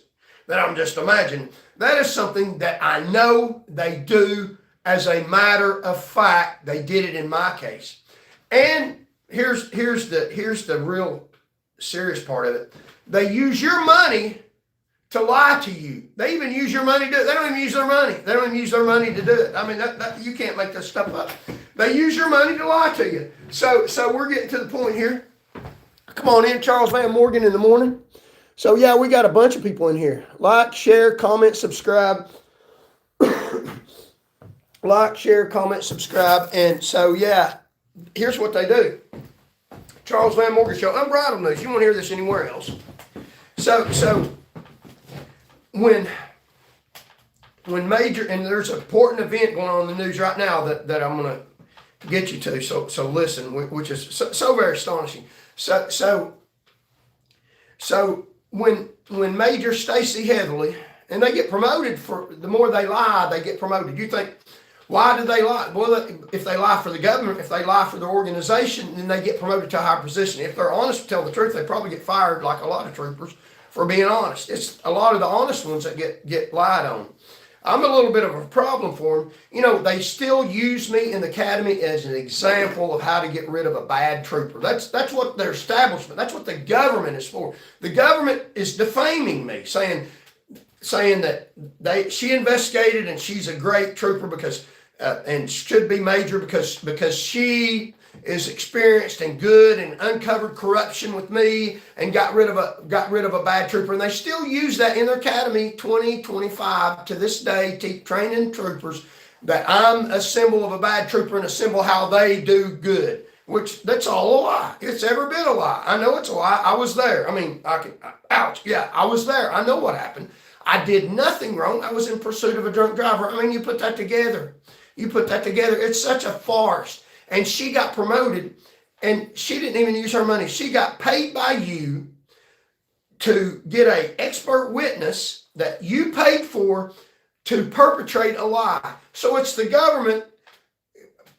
that I'm just imagining. That is something that I know they do as a matter of fact. They did it in my case. And here's the real serious part of it. They use your money to lie to you. They even use your money to do it. They don't even use their money. They don't even use their money to do it. I mean, you can't make this stuff up. They use your money to lie to you. So we're getting to the point here. Come on in, Charles Van Morgan in the morning. So yeah, we got a bunch of people in here. Like, share, comment, subscribe. Like, share, comment, subscribe. And so yeah, here's what they do. Charles Van Morgan Show, Unbridled News. You won't hear this anywhere else. So when major, and there's an important event going on in the news right now that I'm going to get you to. So listen, which is so very astonishing. So when Major Stacey Heatherly, and they get promoted for the more they lie, they get promoted. You think, why do they lie? Well, if they lie for the government, if they lie for their organization, then they get promoted to a higher position. If they're honest to tell the truth, they probably get fired like a lot of troopers for being honest. It's a lot of the honest ones that get lied on. I'm a little bit of a problem for them. You know, they still use me in the academy as an example of how to get rid of a bad trooper. That's what their establishment, that's what the government is for. The government is defaming me, saying that she investigated and she's a great trooper because and should be major because she is experienced and good and uncovered corruption with me and got rid of a bad trooper. And they still use that in their academy 2025 to this day, training troopers that I'm a symbol of a bad trooper and a symbol of how they do good, which that's all a lie. It's every bit a lie. I know it's a lie. I was there. I mean, ouch. Yeah, I was there. I know what happened. I did nothing wrong. I was in pursuit of a drunk driver. I mean, you put that together. It's such a farce. And she got promoted, and she didn't even use her money. She got paid by you to get an expert witness that you paid for to perpetrate a lie. So it's the government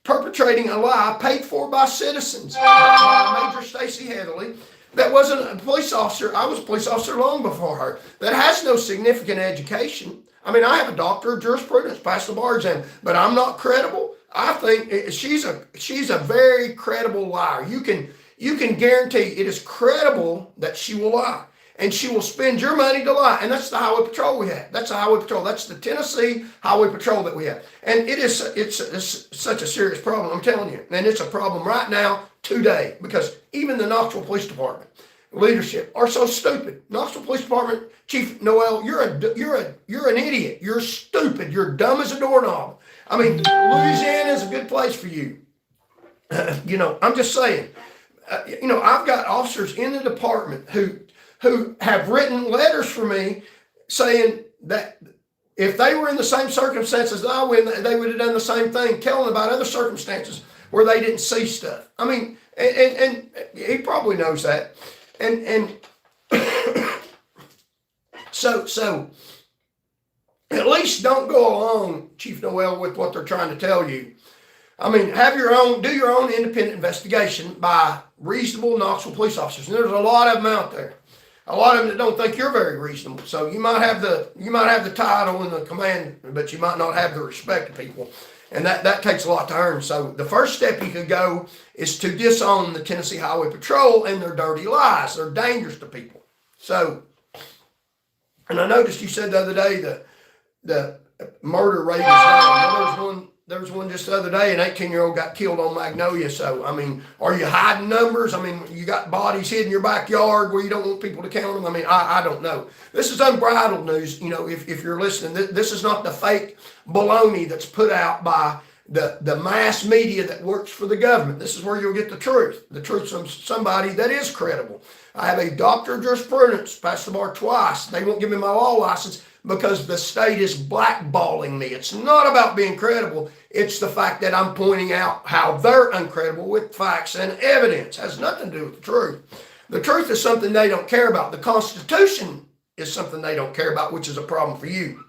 perpetrating a lie paid for by citizens. By Major Stacey Heatherly, that wasn't a police officer. I was a police officer long before her. That has no significant education. I mean, I have a doctor of jurisprudence, passed the bar exam, but I'm not credible. I think she's a very credible liar. You can guarantee it is credible that she will lie, and she will spend your money to lie. And that's the highway patrol we have. That's the highway patrol. That's the Tennessee highway patrol that we have. And it's such a serious problem. I'm telling you, and it's a problem right now today because even the Knoxville Police Department leadership are so stupid. Knoxville Police Department Chief Noel, you're an idiot. You're stupid. You're dumb as a doorknob. I mean, Louisiana is a good place for you. I'm just saying. I've got officers in the department who have written letters for me saying that if they were in the same circumstances that I were, they would have done the same thing, telling about other circumstances where they didn't see stuff. I mean, and he probably knows that. And So at least don't go along, Chief Noel, with what they're trying to tell you. I mean, do your own independent investigation by reasonable Knoxville police officers. And there's a lot of them out there. A lot of them that don't think you're very reasonable. So you might have the title and the command, but you might not have the respect of people. And that takes a lot to earn. So the first step you could go is to disown the Tennessee Highway Patrol and their dirty lies. They're dangerous to people. So, and I noticed you said the other day the murder rate is down. There was one just the other day, an 18-year-old got killed on Magnolia. So, I mean, are you hiding numbers? I mean, you got bodies hid in your backyard where you don't want people to count them. I mean, I don't know. This is unbridled news. You know, if you're listening, this is not the fake baloney that's put out by the mass media that works for the government. This is where you'll get the truth from somebody that is credible. I have a doctor of jurisprudence, passed the bar twice. They won't give me my law license because the state is blackballing me. It's not about being credible. It's the fact that I'm pointing out how they're uncredible with facts and evidence. It has nothing to do with the truth. The truth is something they don't care about. The Constitution is something they don't care about, which is a problem for you.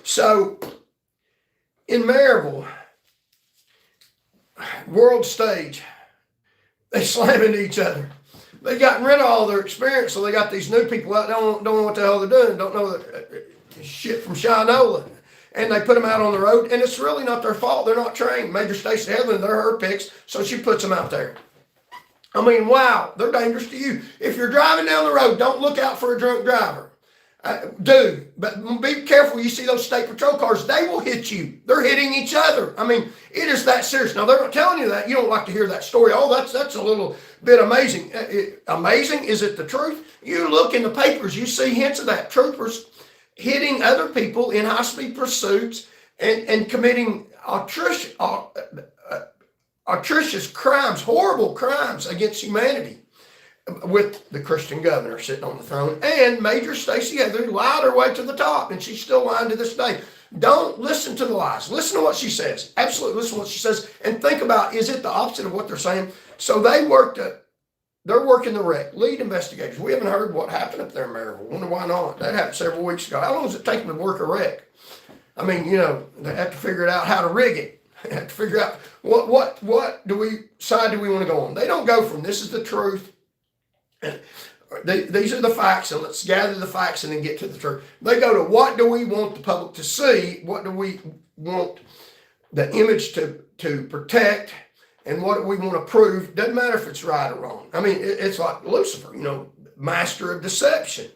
So, in Maryville, world stage, they slam into each other. They've gotten rid of all their experience, so they got these new people out, don't know what the hell they're doing, don't know the shit from Shinola. And they put them out on the road, and it's really not their fault. They're not trained. Major Stacey Headland, they're her picks, so she puts them out there. I mean, wow, they're dangerous to you. If you're driving down the road, don't look out for a drunk driver. But be careful. You see those state patrol cars, they will hit you. They're hitting each other. I mean, it is that serious. Now, they're not telling you that. You don't like to hear that story. Oh, that's a little bit amazing. Amazing? Is it the truth? You look in the papers, you see hints of that. Troopers hitting other people in high-speed pursuits and committing atrocious crimes, horrible crimes against humanity, with the Christian governor sitting on the throne. And Major Stacey Headland lied her way to the top, and she's still lying to this day. Don't listen to the lies. Listen to what she says. Absolutely listen to what she says, and think about, is it the opposite of what they're saying? So they're working the wreck. Lead investigators. We haven't heard what happened up there in Maryville. Wonder why not? That happened several weeks ago. How long does it take them to work a wreck? I mean, you know, they have to figure out how to rig it. They have to figure out what side do we want to go on. They don't go from this is the truth. These are the facts, and let's gather the facts and then get to the truth. They go to what do we want the public to see? What do we want the image to protect? And what do we want to prove? Doesn't matter if it's right or wrong. I mean, it's like Lucifer, you know, master of deception,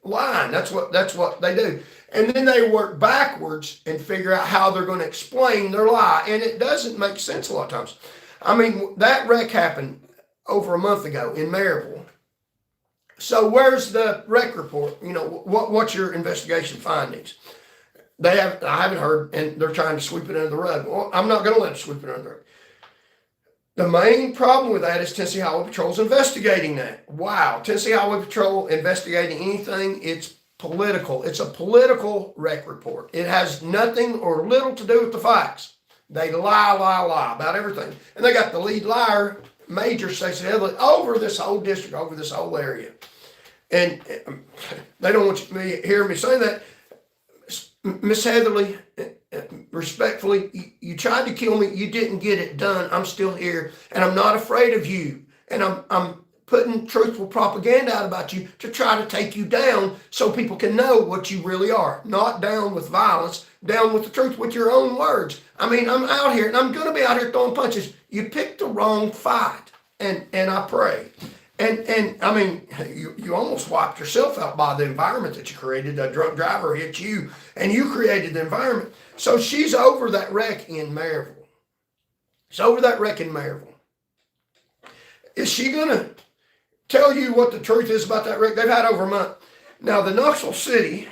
lying. That's what they do. And then they work backwards and figure out how they're going to explain their lie. And it doesn't make sense a lot of times. I mean, that wreck happened over a month ago in Maryville. So where's the wreck report? You know, what's your investigation findings? I haven't heard, and they're trying to sweep it under the rug. Well, I'm not going to let them sweep it under the rug. The main problem with that is Tennessee Highway Patrol's investigating that. Wow, Tennessee Highway Patrol investigating anything, it's political. It's a political wreck report. It has nothing or little to do with the facts. They lie about everything. And they got the lead liar, Major Stacey Headland, over this whole district, over this whole area. And they don't want me hear me say that. Miss Heatherly, respectfully, you tried to kill me. You didn't get it done. I'm still here, and I'm not afraid of you. And I'm putting truthful propaganda out about you to try to take you down so people can know what you really are. Not down with violence, down with the truth, with your own words. I mean, I'm out here, and I'm going to be out here throwing punches. You picked the wrong fight, and I pray. And I mean, you almost wiped yourself out by the environment that you created. A drunk driver hit you, and you created the environment. So she's over that wreck in Maryville. She's over that wreck in Maryville. Is she going to tell you what the truth is about that wreck? They've had over a month. Now, the Knoxville City,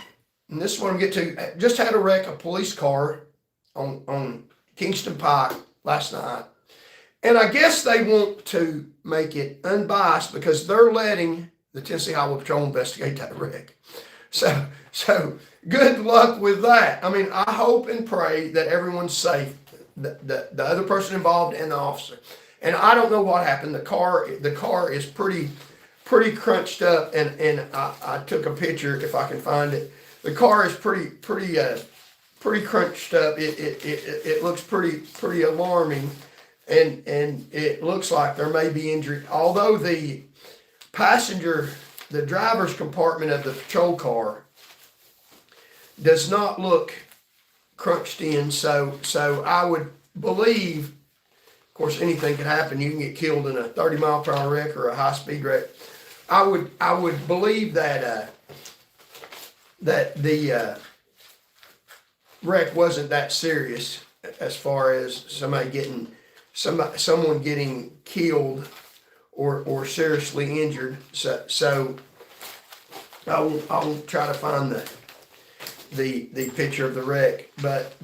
and this is what I'm getting to, just had a wreck, a police car on Kingston Pike last night. And I guess they want to make it unbiased because they're letting the Tennessee Highway Patrol investigate that wreck. So good luck with that. I mean, I hope and pray that everyone's safe, the other person involved and the officer. And I don't know what happened. The car is pretty pretty crunched up, and I took a picture if I can find it. The car is pretty crunched up. It looks pretty alarming, and it looks like there may be injury. Although the driver's compartment of the patrol car does not look crunched in, so I would believe, of course, anything could happen. You can get killed in a 30-mile-per-hour wreck or a high-speed wreck. I would believe that the wreck wasn't that serious as far as someone getting killed or seriously injured. So I will try to find the picture of the wreck, but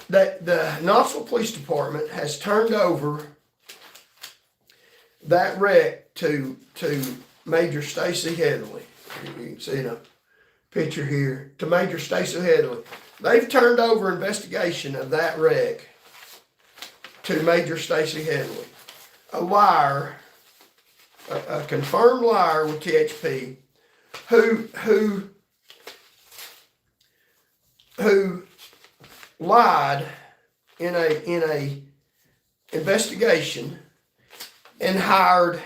that the Knoxville Police Department has turned over that wreck to Major Stacy Heatherly. You can see in a picture here, to Major Stacy Heatherly. They've turned over investigation of that wreck to Major Stacy Heatherly, a liar, a confirmed liar with THP, who lied in a investigation and hired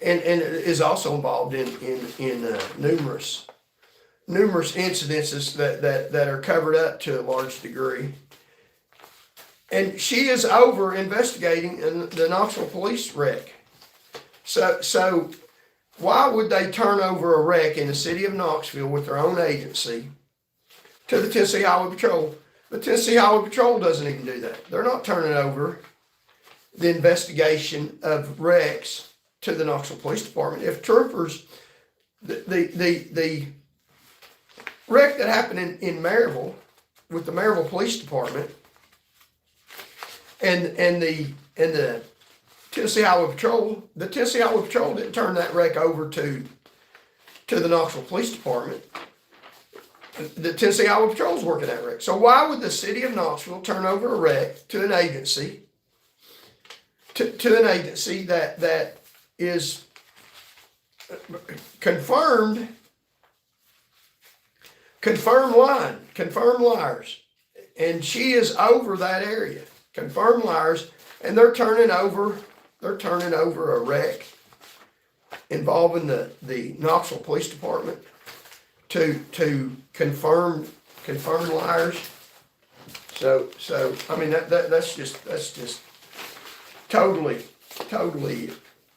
and is also involved in numerous incidences that are covered up to a large degree. And she is over investigating the Knoxville police wreck. So why would they turn over a wreck in the city of Knoxville with their own agency to the Tennessee Highway Patrol? The Tennessee Highway Patrol doesn't even do that. They're not turning over the investigation of wrecks to the Knoxville Police Department. If troopers, the wreck that happened in Maryville with the Maryville Police Department and the Tennessee Highway Patrol, the Tennessee Highway Patrol didn't turn that wreck over to the Knoxville Police Department. The Tennessee Highway Patrol is working that wreck. So why would the city of Knoxville turn over a wreck to an agency, to an agency that is confirmed liars, and she is over that area, confirmed liars, and they're turning over a wreck involving the Knoxville Police Department to confirm liars. So I mean that's just totally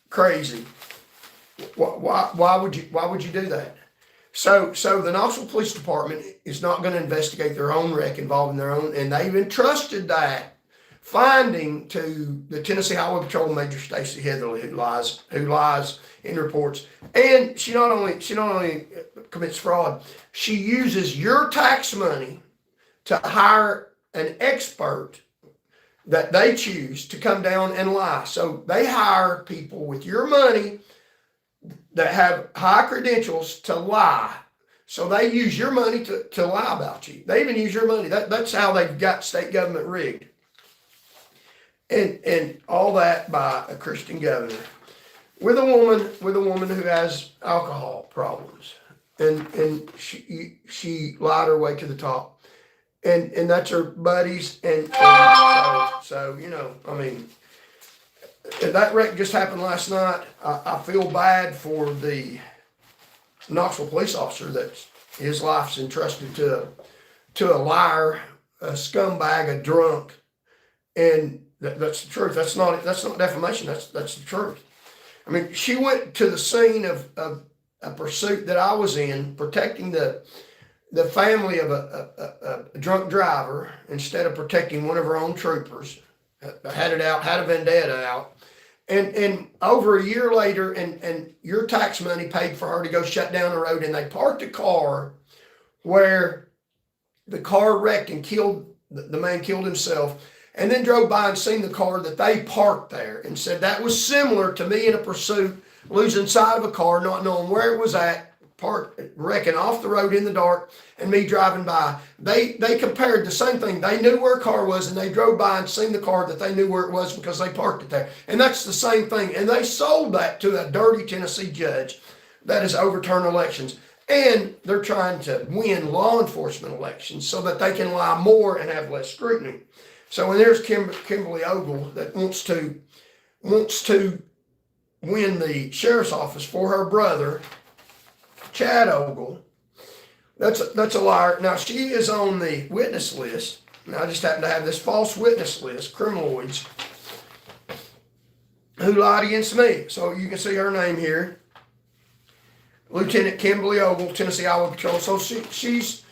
crazy. Why would you do that? So the Knoxville Police Department is not going to investigate their own wreck involving their own, and they've entrusted that finding to the Tennessee Highway Patrol Major Stacy Heatherly, who lies in reports. And she not only commits fraud, she uses your tax money to hire an expert that they choose to come down and lie. So they hire people with your money that have high credentials to lie. So they use your money to lie about you. They even use your money. That's how they've got state government rigged. And all that by a Christian governor with a woman who has alcohol problems, and she lied her way to the top, and that's her buddies, and so you know, I mean, that wreck just happened last night. I feel bad for the Knoxville police officer that his life's entrusted to a liar, a scumbag, a drunk, and that's the truth. That's not defamation. That's the truth. I mean, she went to the scene of a pursuit that I was in, protecting the family of a drunk driver instead of protecting one of her own troopers. Had a vendetta out. And over a year later, and your tax money paid for her to go shut down the road, and they parked a car where the car wrecked and killed, the man killed himself, and then drove by and seen the car that they parked there and said that was similar to me in a pursuit, losing sight of a car, not knowing where it was at, wrecking off the road in the dark and me driving by. They compared the same thing. They knew where a car was and they drove by and seen the car that they knew where it was because they parked it there. And that's the same thing. And they sold that to a dirty Tennessee judge that has overturned elections. And they're trying to win law enforcement elections so that they can lie more and have less scrutiny. So when there's Kimberly Ogle that wants to win the sheriff's office for her brother, Chad Ogle, that's a liar. Now, she is on the witness list. Now, I just happen to have this false witness list, criminaloids, who lied against me. So you can see her name here. Lieutenant Kimberly Ogle, Tennessee Highway Patrol. So she's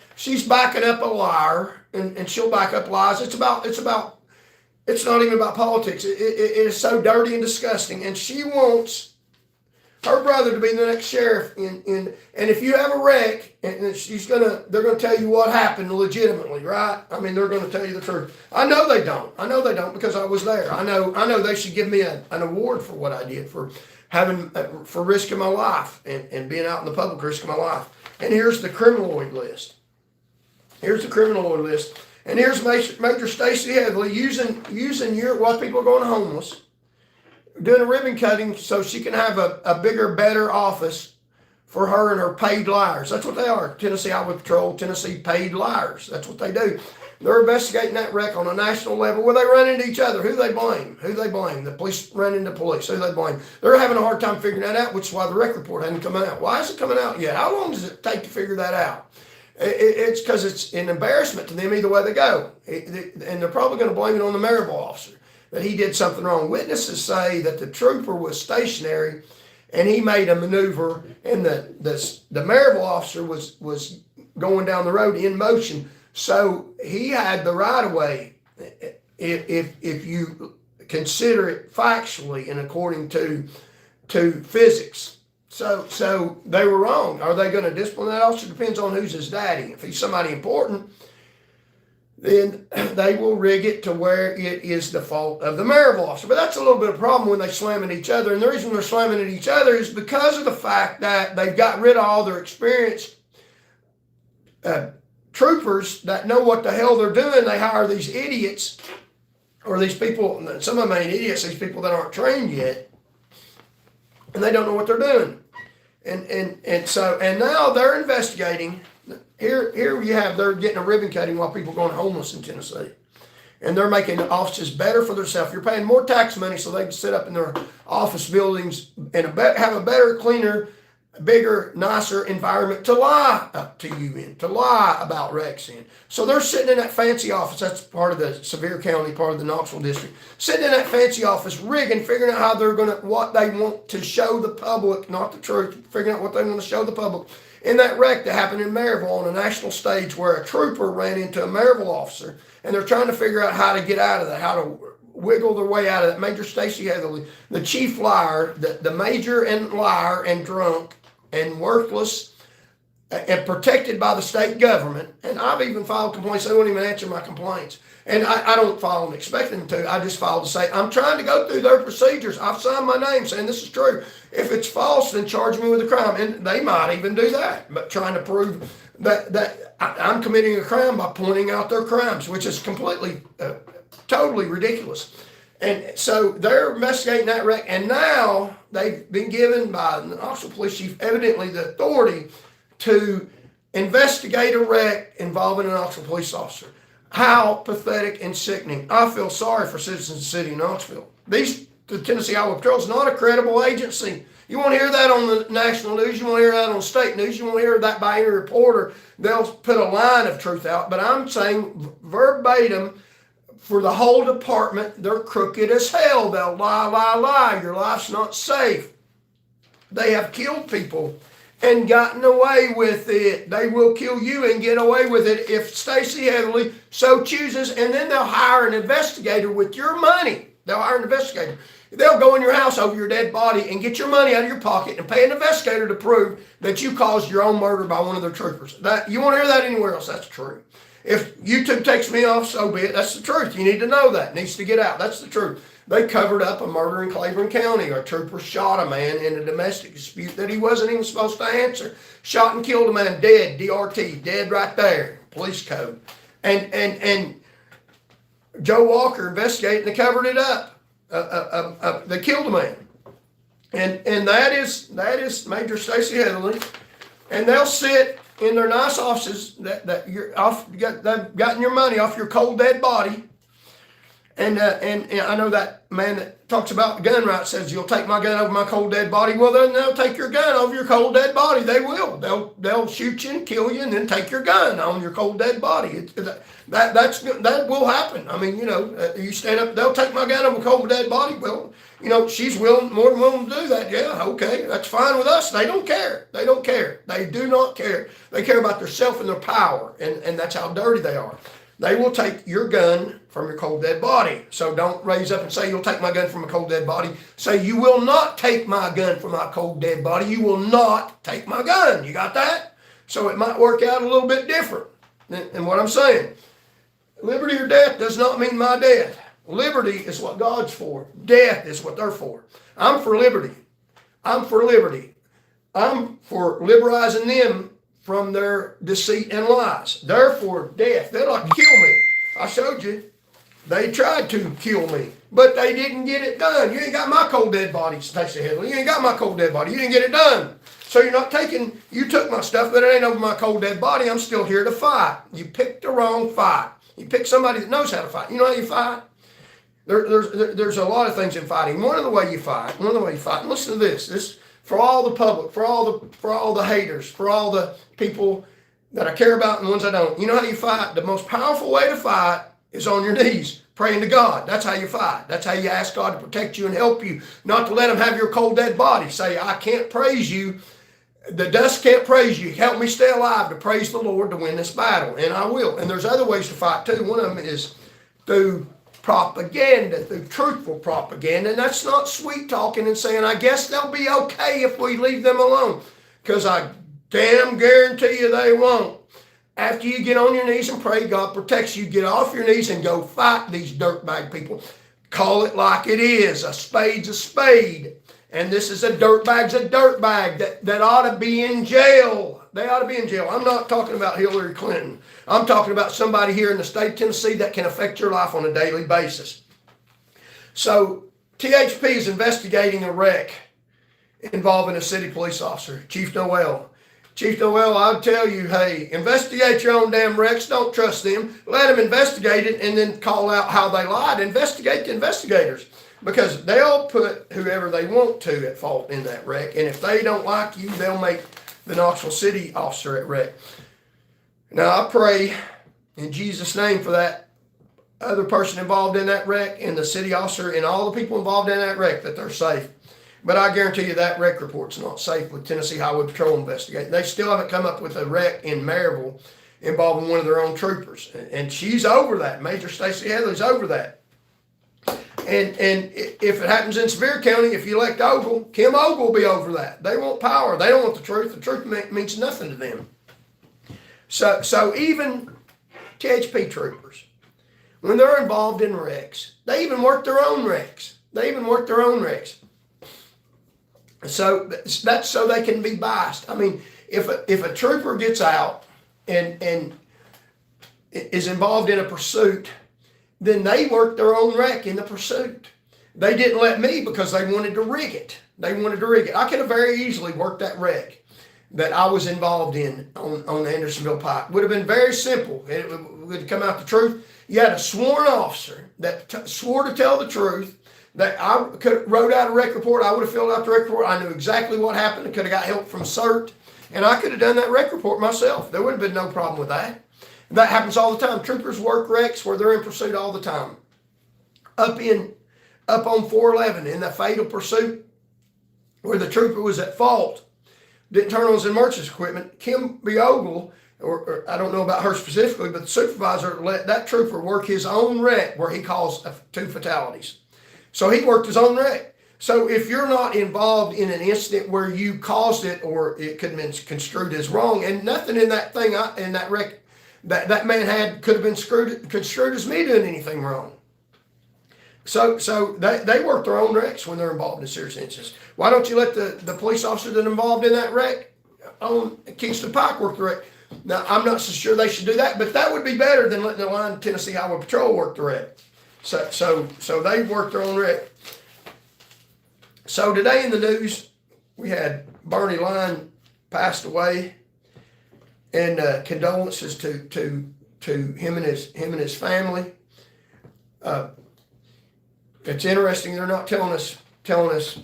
backing up a liar, and she'll back up lies. It's not even about politics. It is so dirty and disgusting. And she wants her brother to be the next sheriff. And if you have a wreck, and they're gonna tell you what happened legitimately, right? I mean, they're gonna tell you the truth. I know they don't because I was there. I know they should give me an award for what I did for risking my life and being out in the public risking my life. And here's the criminaloid list. And here's Major Stacey Headley using while people are going homeless, doing a ribbon cutting so she can have a bigger, better office for her and her paid liars. That's what they are. Tennessee Highway Patrol, Tennessee paid liars. That's what they do. They're investigating that wreck on a national level where they run into each other. Who they blame? The police run into police. Who they blame? They're having a hard time figuring that out, which is why the wreck report hasn't come out. Why is it coming out yet? How long does it take to figure that out? It's because it's an embarrassment to them either way they go. And they're probably going to blame it on the Maryville officer, that he did something wrong. Witnesses say that the trooper was stationary and he made a maneuver, and the Maryville officer was going down the road in motion. So he had the right of way if you consider it factually and according to physics. So they were wrong. Are they going to discipline that officer? Depends on who's his daddy. If he's somebody important, then they will rig it to where it is the fault of the Maryville officer. But that's a little bit of a problem when they slam at each other. And the reason they're slamming at each other is because of the fact that they've got rid of all their experienced troopers that know what the hell they're doing. They hire these idiots, or these people, some of them ain't idiots, these people that aren't trained yet, and they don't know what they're doing. And now they're investigating. Here you have, they're getting a ribbon cutting while people are going homeless in Tennessee. And they're making the offices better for themselves. You're paying more tax money so they can sit up in their office buildings and have a better, cleaner, bigger, nicer environment to lie to you in, to lie about wrecks in. So they're sitting in that fancy office. That's part of the Sevier County, part of the Knoxville district. Sitting in that fancy office, rigging, figuring out how they're going to, what they want to show the public, not the truth, figuring out what they want to show the public. In that wreck that happened in Maryville on a national stage where a trooper ran into a Maryville officer, and they're trying to figure out how to get out of that, how to wiggle their way out of that. Major Stacey Headley, the chief liar, the major and liar and drunk and worthless and protected by the state government. And I've even filed complaints. They won't even answer my complaints. And I don't file them expecting them to. I just file to say, I'm trying to go through their procedures. I've signed my name saying this is true. If it's false, then charge me with a crime. And they might even do that, but trying to prove that I'm committing a crime by pointing out their crimes, which is completely, totally ridiculous. And so they're investigating that wreck, and now they've been given by the Knoxville Police Chief evidently the authority to investigate a wreck involving an Knoxville police officer. How pathetic and sickening. I feel sorry for citizens of the city of Knoxville. The Tennessee Highway Patrol is not a credible agency. You won't hear that on the national news. You won't hear that on state news. You won't hear that by any reporter. They'll put a line of truth out. But I'm saying verbatim, for the whole department, they're crooked as hell. They'll lie. Your life's not safe. They have killed people and gotten away with it. They will kill you and get away with it if Stacey Headley so chooses, and then they'll hire an investigator with your money. They'll hire an investigator. They'll go in your house over your dead body and get your money out of your pocket and pay an investigator to prove that you caused your own murder by one of their troopers. You won't hear that anywhere else. That's true. If YouTube takes me off, so be it. That's the truth. You need to know that. It needs to get out. That's the truth. They covered up a murder in Claiborne County. A trooper shot a man in a domestic dispute that he wasn't even supposed to answer. Shot and killed a man, dead, DRT, dead right there. Police code. And Joe Walker investigated and they covered it up. They killed a man. And that is Major Stacey Heatherly. And they'll sit in their nice offices that you're off, they've gotten your money off your cold dead body. And I know that man that talks about gun rights says, you'll take my gun over my cold dead body. Well, then they'll take your gun over your cold dead body. They will. They'll shoot you and kill you and then take your gun on your cold dead body. That will happen. I mean, you stand up, they'll take my gun over my cold dead body. Well, she's more than willing to do that. Yeah, okay, that's fine with us. They don't care. They don't care. They do not care. They care about their self and their power, and that's how dirty they are. They will take your gun from your cold dead body. So don't raise up and say, you'll take my gun from a cold dead body. Say, you will not take my gun from my cold dead body. You will not take my gun. You got that? So it might work out a little bit different than what I'm saying. Liberty or death does not mean my death. Liberty is what God's for. Death is what they're for. I'm for liberty. I'm for liberty. I'm for liberalizing them from their deceit and lies. Therefore, death. They'd like to kill me. I showed you. They tried to kill me, but they didn't get it done. You ain't got my cold dead body, Stacey Headley. You ain't got my cold dead body. You didn't get it done. So you took my stuff, but it ain't over my cold dead body. I'm still here to fight. You picked the wrong fight. You picked somebody that knows how to fight. You know how you fight? There's a lot of things in fighting. One of the way you fight, and listen to this for all the public, for all the haters, for all the people that I care about and the ones I don't. You know how you fight? The most powerful way to fight is on your knees, praying to God. That's how you fight. That's how you ask God to protect you and help you, not to let him have your cold dead body. Say, I can't praise you. The dust can't praise you. Help me stay alive to praise the Lord to win this battle. And I will. And there's other ways to fight too. One of them is through propaganda, through truthful propaganda. And that's not sweet talking and saying, I guess they'll be okay if we leave them alone. Because I damn guarantee you they won't. After you get on your knees and pray, God protects you. Get off your knees and go fight these dirtbag people. Call it like it is. A spade's a spade. And this is a dirtbag's a dirtbag that ought to be in jail. They ought to be in jail. I'm not talking about Hillary Clinton. I'm talking about somebody here in the state of Tennessee that can affect your life on a daily basis. So THP is investigating a wreck involving a city police officer, Chief Noel. Chief Noel, I'll tell you, hey, investigate your own damn wrecks. Don't trust them. Let them investigate it and then call out how they lied. Investigate the investigators. Because they'll put whoever they want to at fault in that wreck. And if they don't like you, they'll make the Knoxville City officer at wreck. Now, I pray in Jesus' name for that other person involved in that wreck and the city officer and all the people involved in that wreck that they're safe. But I guarantee you that wreck report's not safe with Tennessee Highway Patrol investigating. They still haven't come up with a wreck in Maryville involving one of their own troopers. And she's over that. Major Stacey Heatherly's over that. And if it happens in Sevier County, if you elect Ogle, Kim Ogle will be over that. They want power. They don't want the truth. The truth means nothing to them. So even THP troopers, when they're involved in wrecks, they even work their own wrecks. So that's so they can be biased. I mean, if a trooper gets out and is involved in a pursuit, then they worked their own wreck in the pursuit. They didn't let me because they wanted to rig it. I could have very easily worked that wreck that I was involved in on the Andersonville Pike. Would have been very simple. It would come out the truth. You had a sworn officer that swore to tell the truth, that I could wrote out a wreck report. I would have filled out the wreck report. I knew exactly what happened. I could have got help from CERT, and I could have done that wreck report myself. There would have been no problem with that. That happens all the time. Troopers work wrecks where they're in pursuit all the time. Up on 411 in the fatal pursuit where the trooper was at fault, didn't turn on his emergency equipment. Kim B. Ogle, or I don't know about her specifically, but the supervisor let that trooper work his own wreck where he caused 2 fatalities. So he worked his own wreck. So if you're not involved in an incident where you caused it, or it could have been construed as wrong, and nothing in that thing, in that wreck that man could have been construed as me doing anything wrong. So they work their own wrecks when they're involved in serious incidents. Why don't you let the police officer that involved in that wreck on Kingston Pike work the wreck? Now, I'm not so sure they should do that, but that would be better than letting the Line Tennessee Highway Patrol work the wreck. So they work their own wreck. So today in the news, we had Bernie Line passed away, and condolences to him and his family. It's interesting they're not telling us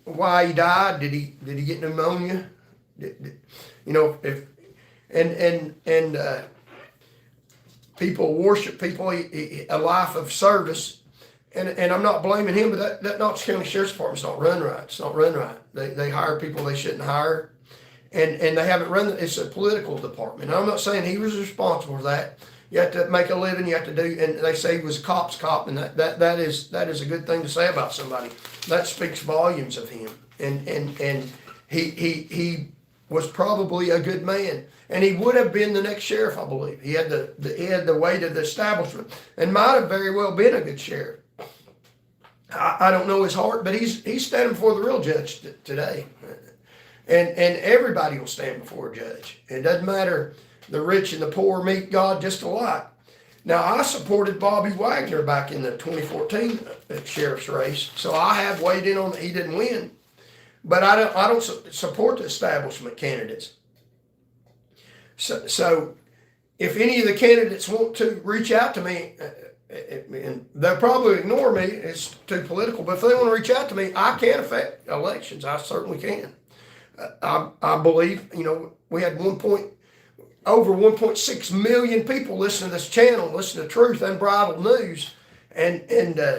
why he died. Did he get pneumonia? People worship people, a life of service, and I'm not blaming him, but that Knox County Sheriff's Department's not run right. It's not run right. They hire people they shouldn't hire, and they haven't run. It's a political department. And I'm not saying he was responsible for that. You have to make a living. You have to do, and they say he was a cop's cop, and that is a good thing to say about somebody. That speaks volumes of him, and he was probably a good man, and he would have been the next sheriff, I believe. He had the weight of the establishment, and might have very well been a good sheriff. I don't know his heart, but he's standing before the real judge today, and everybody will stand before a judge. It doesn't matter. The rich and the poor meet God just alike. Now, I supported Bobby Wagner back in the 2014 sheriff's race, so I have weighed in on that. He didn't win, but I don't support the establishment candidates. So if any of the candidates want to reach out to me, and they'll probably ignore me, it's too political, but if they want to reach out to me, I can affect elections. I certainly can. I believe, we had over 1.6 million people listen to this channel, listen to Truth, Unbridled News. And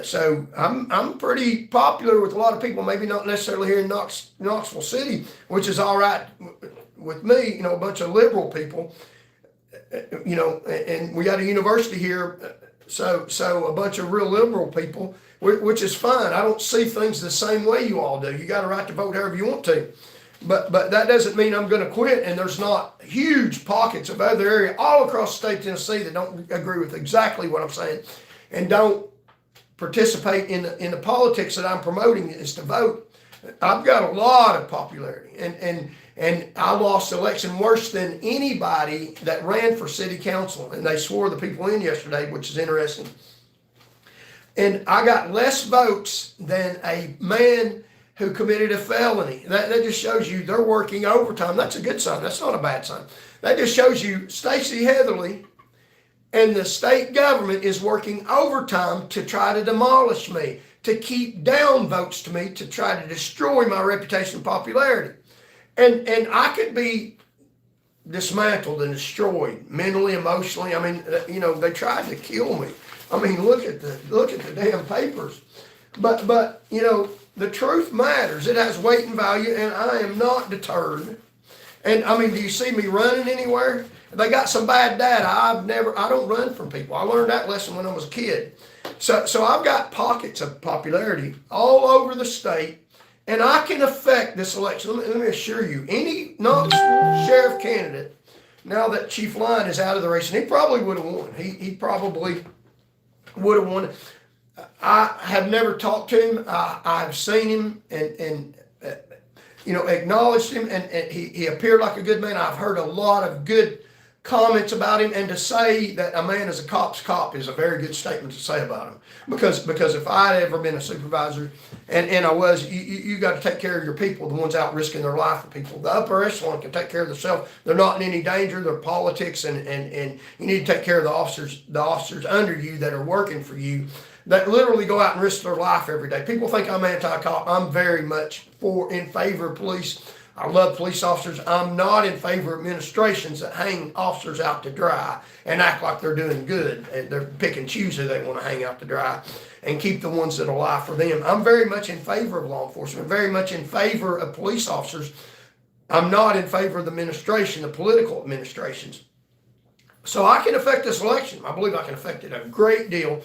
so I'm pretty popular with a lot of people, maybe not necessarily here in Knoxville City, which is all right with me, a bunch of liberal people, and we got a university here, so a bunch of real liberal people, which is fine. I don't see things the same way you all do. You got a right to vote however you want to. But that doesn't mean I'm going to quit, and there's not huge pockets of other area all across the state of Tennessee that don't agree with exactly what I'm saying and don't participate in the politics that I'm promoting is to vote. I've got a lot of popularity, and I lost the election worse than anybody that ran for city council, and they swore the people in yesterday, which is interesting. And I got less votes than a man who committed a felony. That just shows you they're working overtime. That's a good sign. That's not a bad sign. That just shows you Stacey Heatherly and the state government is working overtime to try to demolish me, to keep down votes to me, to try to destroy my reputation and popularity. And I could be dismantled and destroyed mentally, emotionally. I mean, they tried to kill me. I mean, look at the damn papers. But the truth matters. It has weight and value, and I am not deterred. And I mean, do you see me running anywhere? They got some bad data. I don't run from people. I learned that lesson when I was a kid. So I've got pockets of popularity all over the state, and I can affect this election. Let me assure you, any Knoxville sheriff candidate, now that Chief Line is out of the race, and he probably would have won. He probably would have won. I have never talked to him. I've seen him and acknowledged him, and he appeared like a good man. I've heard a lot of good comments about him, and to say that a man is a cop's cop is a very good statement to say about him. Because if I had ever been a supervisor, and I was, you got to take care of your people, the ones out risking their life for people. The upper echelon can take care of themselves. They're not in any danger. They're politics, and you need to take care of the officers under you that are working for you, that literally go out and risk their life every day. People think I'm anti-cop. I'm very much in favor of police. I love police officers. I'm not in favor of administrations that hang officers out to dry and act like they're doing good. They're pick and choose who they want to hang out to dry and keep the ones that are alive for them. I'm very much in favor of law enforcement, very much in favor of police officers. I'm not in favor of the administration, the political administrations. So I can affect this election. I believe I can affect it a great deal.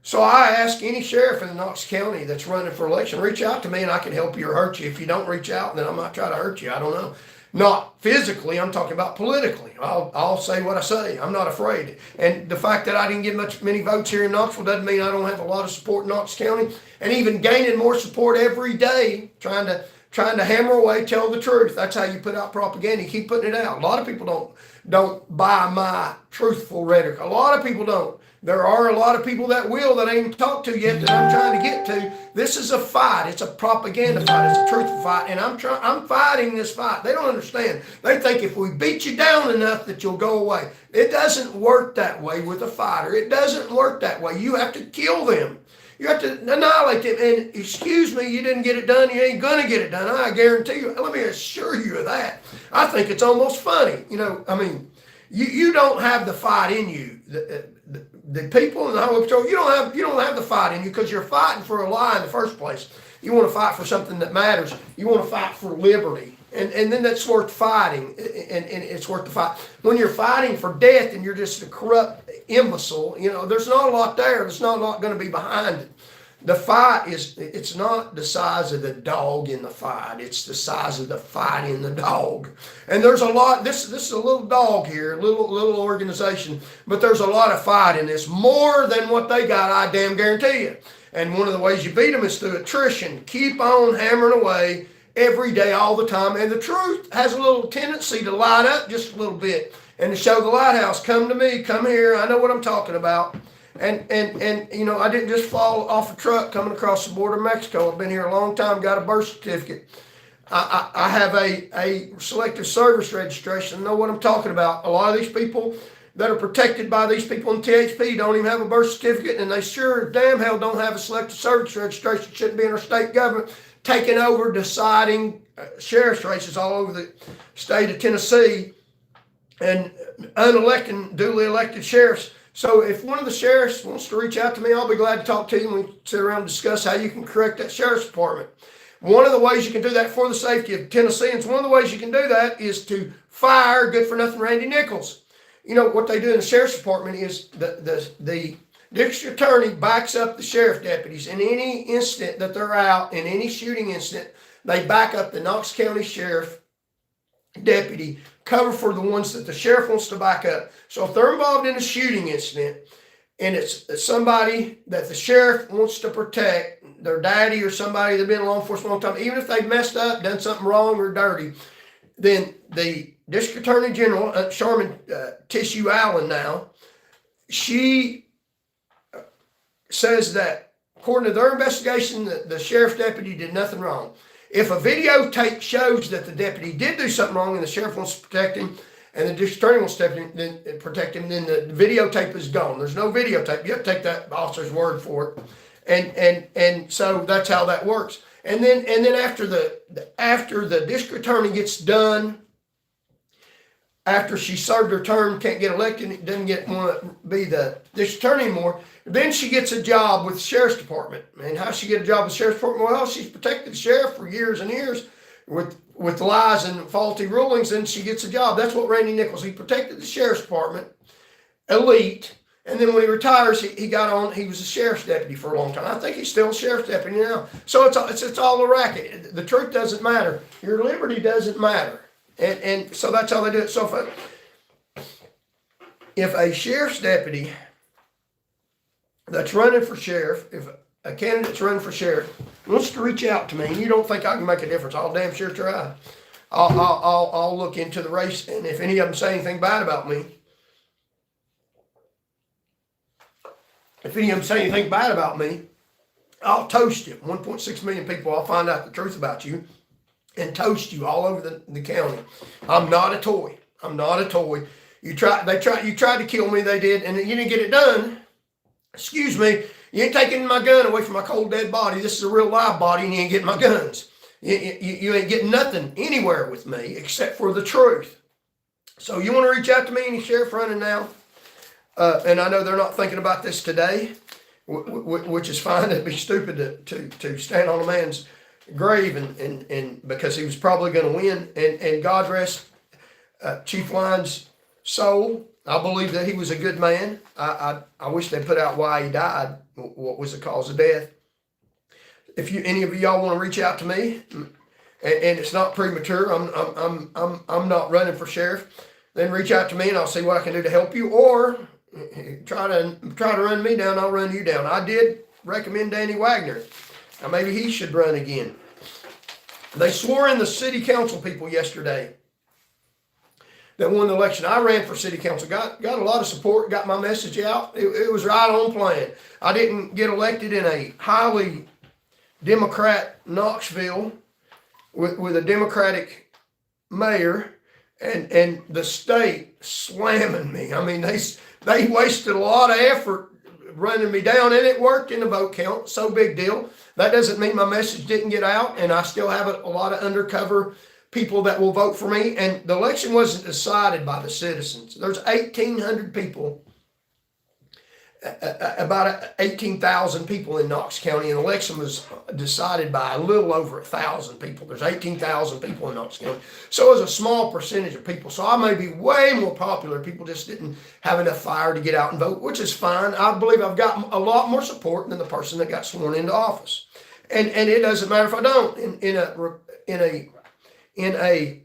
So I ask any sheriff in Knox County that's running for election, reach out to me and I can help you or hurt you. If you don't reach out, then I might try to hurt you. I don't know. Not physically, I'm talking about politically. I'll say what I say. I'm not afraid. And the fact that I didn't get many votes here in Knoxville doesn't mean I don't have a lot of support in Knox County, and even gaining more support every day, trying to hammer away, tell the truth. That's how you put out propaganda. You keep putting it out. A lot of people don't buy my truthful rhetoric. A lot of people don't. There are a lot of people that will that I ain't talked to yet that I'm trying to get to. This is a fight. It's a propaganda fight. It's a truthful fight, and I'm fighting this fight. They don't understand. They think if we beat you down enough that you'll go away. It doesn't work that way with a fighter. It doesn't work that way. You have to kill them. You have to annihilate them. And excuse me, you didn't get it done. You ain't going to get it done. I guarantee you. Let me assure you of that. I think it's almost funny. You don't have the fight in you. The people in the Highway Patrol, you don't have the fight in you because you're fighting for a lie in the first place. You want to fight for something that matters. You want to fight for liberty. And then that's worth fighting, and it's worth the fight. When you're fighting for death and you're just a corrupt imbecile, there's not a lot there. There's not a lot going to be behind it. The fight it's not the size of the dog in the fight. It's the size of the fight in the dog. And there's a lot, this is a little dog here, a little organization, but there's a lot of fight in this, more than what they got, I damn guarantee you. And one of the ways you beat them is through attrition. Keep on hammering away every day, all the time. And the truth has a little tendency to light up just a little bit and to show the lighthouse, come to me, come here, I know what I'm talking about. And I didn't just fall off a truck coming across the border of Mexico. I've been here a long time, got a birth certificate. I have a selective service registration. I know what I'm talking about. A lot of these people that are protected by these people in THP don't even have a birth certificate, and they sure damn hell don't have a selective service registration. Shouldn't be in our state government taking over deciding sheriff's races all over the state of Tennessee and unelected, duly elected sheriffs. So if one of the sheriffs wants to reach out to me, I'll be glad to talk to you, and we sit around and discuss how you can correct that sheriff's department. One of the ways you can do that for the safety of Tennesseans, one of the ways you can do that is to fire good-for-nothing Randy Nichols. What they do in the sheriff's department is the district attorney backs up the sheriff deputies. In any incident that they're out, in any shooting incident, they back up the Knox County sheriff deputy, cover for the ones that the sheriff wants to back up. So if they're involved in a shooting incident and it's somebody that the sheriff wants to protect, their daddy or somebody that's been in law enforcement a long time, even if they've messed up, done something wrong or dirty, then the district attorney general, Sharman Tissue Allen now, she says that according to their investigation, the sheriff's deputy did nothing wrong. If a videotape shows that the deputy did do something wrong and the sheriff wants to protect him and the district attorney wants to protect him, then the videotape is gone. There's no videotape. You have to take that officer's word for it. And so that's how that works. And then after the district attorney gets done, after she served her term, can't get elected, doesn't want to be the district attorney anymore, then she gets a job with the sheriff's department. And how she get a job with the sheriff's department? Well, she's protected the sheriff for years and years with lies and faulty rulings, and she gets a job. That's what Randy Nichols, he protected the sheriff's department, elite, and then when he retires, he was a sheriff's deputy for a long time. I think he's still a sheriff's deputy now. So it's all a racket. The truth doesn't matter. Your liberty doesn't matter. And so that's how they do it. So if a sheriff's deputy that's running for sheriff, if a candidate's running for sheriff wants to reach out to me, and you don't think I can make a difference, I'll damn sure try. I'll look into the race, and if any of them say anything bad about me, I'll toast you. 1.6 million people, I'll find out the truth about you and toast you all over the county. I'm not a toy. You tried to kill me, they did, and you didn't get it done. Excuse me, you ain't taking my gun away from my cold dead body. This is a real live body, and you ain't getting my guns. You ain't getting nothing anywhere with me except for the truth. So you want to reach out to me, any sheriff running now? And I know they're not thinking about this today, which is fine. It'd be stupid to stand on a man's grave and because he was probably going to win. And God rest Chief Lyons' soul. I believe that he was a good man. I wish they'd put out why he died, what was the cause of death. If any of y'all want to reach out to me, and it's not premature, I'm not running for sheriff, then reach out to me and I'll see what I can do to help you. Or try to run me down, I'll run you down. I did recommend Danny Wagner. Now maybe he should run again. They swore in the city council people yesterday that won the election. I ran for city council, got a lot of support, got my message out. It was right on plan. I didn't get elected in a highly Democrat Knoxville with a Democratic mayor and the state slamming me. I mean, they wasted a lot of effort running me down, and it worked in the vote count. So big deal. That doesn't mean my message didn't get out, and I still have a lot of undercover people that will vote for me. And the election wasn't decided by the citizens. There's 1,800 people, about 18,000 people in Knox County, and the election was decided by a little over 1,000 people. There's 18,000 people in Knox County. So it was a small percentage of people. So I may be way more popular. People just didn't have enough fire to get out and vote, which is fine. I believe I've got a lot more support than the person that got sworn into office. And it doesn't matter if I don't. In a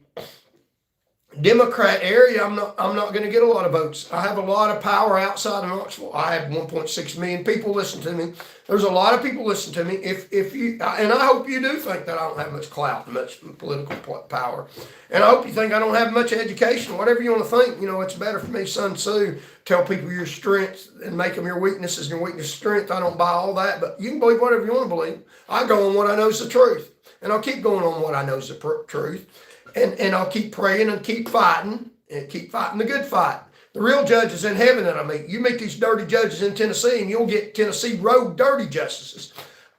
Democrat area, I'm not going to get a lot of votes. I have a lot of power outside of Knoxville. I have 1.6 million people listen to me. There's a lot of people listen to me. If you, and I hope you do think that I don't have much clout, much political power, and I hope you think I don't have much education. Whatever you want to think, it's better for me. Sun Tzu, tell people your strengths and make them your weaknesses, and your weakness strength. I don't buy all that, but you can believe whatever you want to believe. I go on what I know is the truth, and I'll keep going on what I know is the truth. And I'll keep praying and keep fighting the good fight. The real judge is in heaven that I meet. You meet these dirty judges in Tennessee and you'll get Tennessee rogue dirty justices.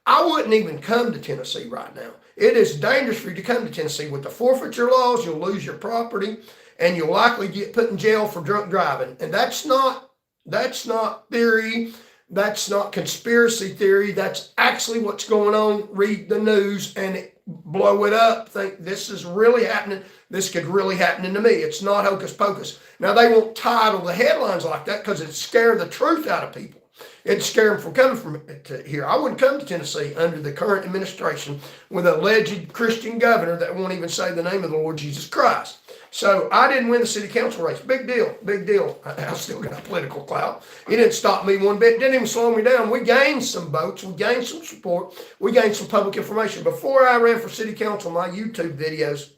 I wouldn't even come to Tennessee right now. It is dangerous for you to come to Tennessee. With the forfeiture laws, you'll lose your property and you'll likely get put in jail for drunk driving. And that's not theory. That's not conspiracy theory. That's actually what's going on. Read the news and blow it up. Think this is really happening. This could really happen to me. It's not hocus pocus. Now, they won't title the headlines like that because it scared the truth out of people. It'd scare them from coming from here. I wouldn't come to Tennessee under the current administration with an alleged Christian governor that won't even say the name of the Lord Jesus Christ. So I didn't win the city council race. Big deal, big deal. I still got political clout. It didn't stop me one bit. It didn't even slow me down. We gained some votes. We gained some support. We gained some public information. Before I ran for city council, my YouTube videos,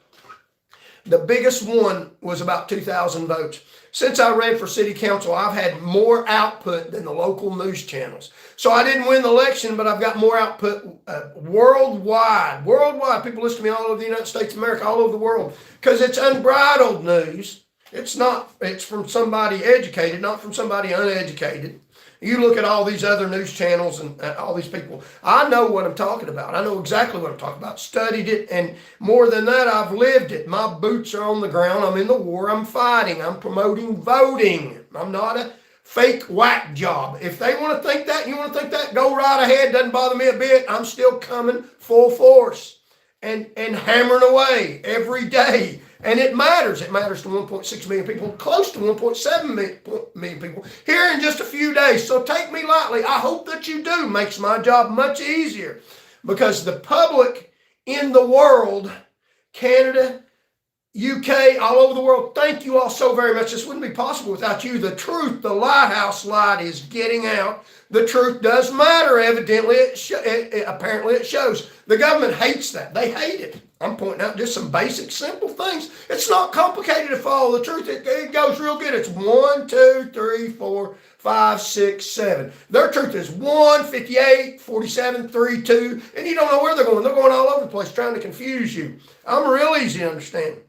the biggest one was about 2,000 votes. Since I ran for city council, I've had more output than the local news channels. So I didn't win the election, but I've got more output worldwide. Worldwide, people listen to me all over the United States of America, all over the world, because it's unbridled news. It's from somebody educated, not from somebody uneducated. You look at all these other news channels and all these people. I know what I'm talking about. I know exactly what I'm talking about. Studied it, and more than that, I've lived it. My boots are on the ground. I'm in the war. I'm fighting. I'm promoting voting. I'm not a fake whack job. If they want to think that, you want to think that, go right ahead. Doesn't bother me a bit. I'm still coming full force and hammering away every day. And it matters. It matters to 1.6 million people, close to 1.7 million people here in just a few days. So take me lightly. I hope that you do. Makes my job much easier because the public in the world, Canada, UK, all over the world, thank you all so very much. This wouldn't be possible without you. The truth, the lighthouse light is getting out. The truth does matter, evidently. Apparently it shows. The government hates that. They hate it. I'm pointing out just some basic, simple things. It's not complicated to follow the truth. It goes real good. It's 1, 2, 3, 4, 5, 6, 7. Their truth is 1, 58, 47, 3, 2, and you don't know where they're going. They're going all over the place trying to confuse you. I'm real easy to understand.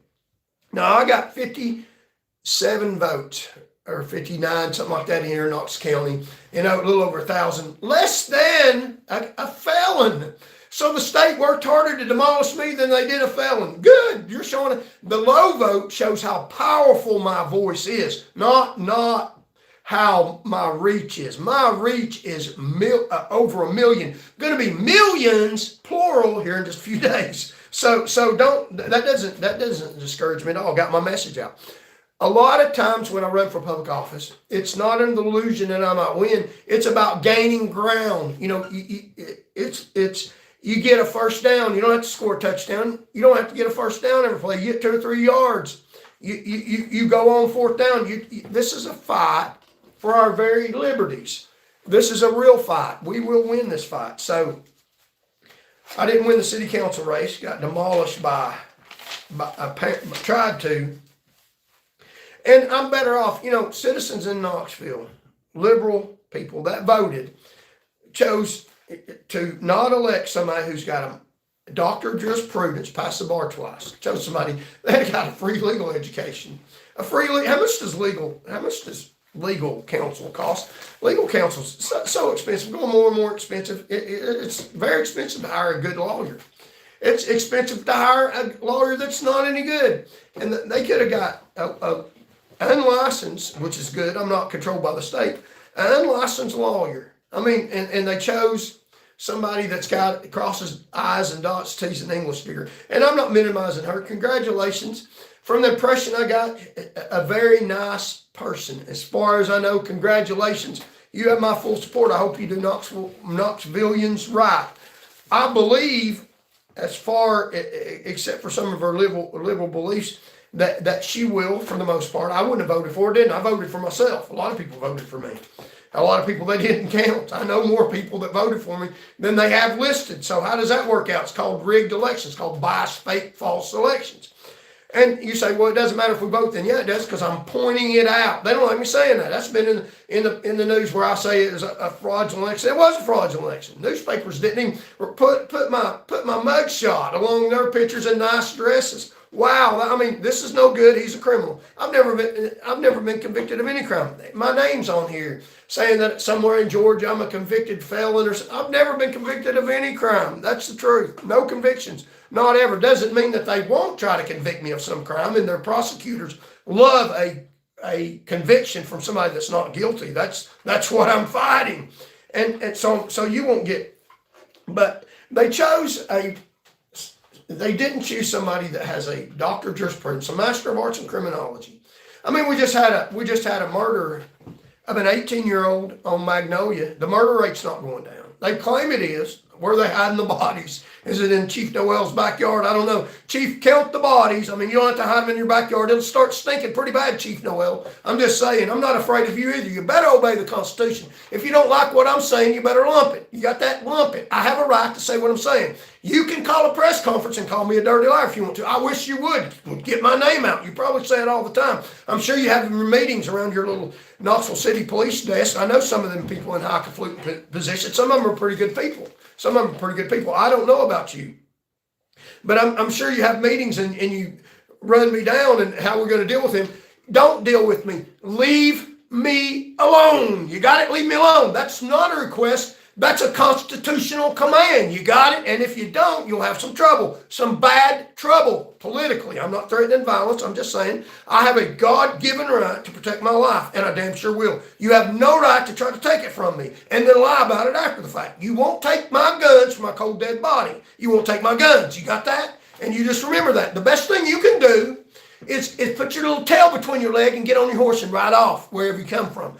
Now, I got 57 votes, or 59, something like that here in Knox County, a little over 1,000, less than a felon. So the state worked harder to demolish me than they did a felon. Good. You're showing the low vote shows how powerful my voice is, not how my reach is. My reach is over 1 million. Going to be millions, plural, here in just a few days. So that doesn't discourage me at all. Got my message out. A lot of times when I run for public office, it's not an illusion that I might win. It's about gaining ground. You get a first down. You don't have to score a touchdown. You don't have to get a first down every play. You get 2 or 3 yards. You go on fourth down. This is a fight for our very liberties. This is a real fight. We will win this fight. So I didn't win the city council race. Got demolished by tried to. And I'm better off. Citizens in Knoxville, liberal people that voted, chose to not elect somebody who's got a doctor of jurisprudence, passed the bar twice. Chose somebody that got a free legal education. How much does legal counsel cost? Legal counsel is so expensive, going more and more expensive. It's very expensive to hire a good lawyer. It's expensive to hire a lawyer that's not any good. And they could have got a unlicensed, which is good. I'm not controlled by the state. An unlicensed lawyer. And they chose somebody that's got crosses I's and dots T's in English degree. And I'm not minimizing her. Congratulations. From the impression I got, a very nice person. As far as I know, congratulations. You have my full support. I hope you do Knoxvillians right. I believe, except for some of her liberal beliefs, that she will, for the most part. I wouldn't have voted for her, didn't I? I voted for myself. A lot of people voted for me. A lot of people, they didn't count. I know more people that voted for me than they have listed. So how does that work out? It's called rigged elections. It's called biased, fake, false elections. And you say, well, it doesn't matter if we vote then. Yeah, it does, because I'm pointing it out. They don't like me saying that. That's been in the news where I say it was a fraudulent election. It was a fraudulent election. Newspapers didn't even put my mug shot along their pictures in nice dresses. Wow, this is no good. He's a criminal. I've never been convicted of any crime. My name's on here saying that somewhere in Georgia I'm a convicted felon I've never been convicted of any crime. That's the truth. No convictions. Not ever. Doesn't mean that they won't try to convict me of some crime, and their prosecutors love a conviction from somebody that's not guilty. That's what I'm fighting. And so you won't get, but they didn't choose somebody that has a doctor of jurisprudence, a master of arts in criminology. We just had a murder of an 18-year-old on Magnolia. The murder rate's not going down. They claim it is. Where are they hiding the bodies? Is it in Chief Noel's backyard? I don't know. Chief, count the bodies. You don't have to hide them in your backyard. It'll start stinking pretty bad, Chief Noel. I'm just saying, I'm not afraid of you either. You better obey the Constitution. If you don't like what I'm saying, you better lump it. You got that? Lump it. I have a right to say what I'm saying. You can call a press conference and call me a dirty liar if you want to. I wish you would. Get my name out. You probably say it all the time. I'm sure you have your meetings around your little Knoxville City police desk. I know some of them people in high conflict positions. Some of them are pretty good people. Some of them are pretty good people. I don't know about you. But I'm sure you have meetings and you run me down and how we're going to deal with him. Don't deal with me. Leave me alone. You got it? Leave me alone. That's not a request. That's a constitutional command. You got it? And if you don't, you'll have some trouble. Some bad trouble politically. I'm not threatening violence. I'm just saying I have a God-given right to protect my life, and I damn sure will. You have no right to try to take it from me and then lie about it after the fact. You won't take my guns from my cold, dead body. You won't take my guns. You got that? And you just remember that. The best thing you can do is put your little tail between your leg and get on your horse and ride off wherever you come from.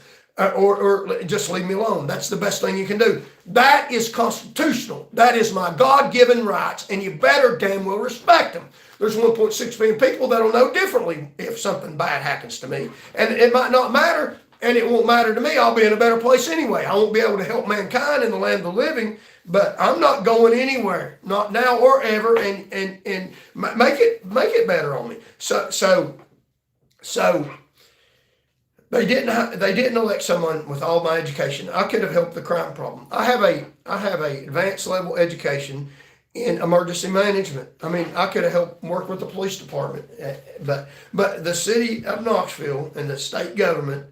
Or just leave me alone. That's the best thing you can do. That is constitutional. That is my God-given rights, and you better damn well respect them. There's 1.6 million people that'll know differently if something bad happens to me. And it might not matter, and it won't matter to me. I'll be in a better place anyway. I won't be able to help mankind in the land of the living, but I'm not going anywhere, not now or ever, and make it better on me. So They didn't elect someone with all my education. I could have helped the crime problem. I have a advanced level education in emergency management. I could have helped work with the police department, but the city of Knoxville and the state government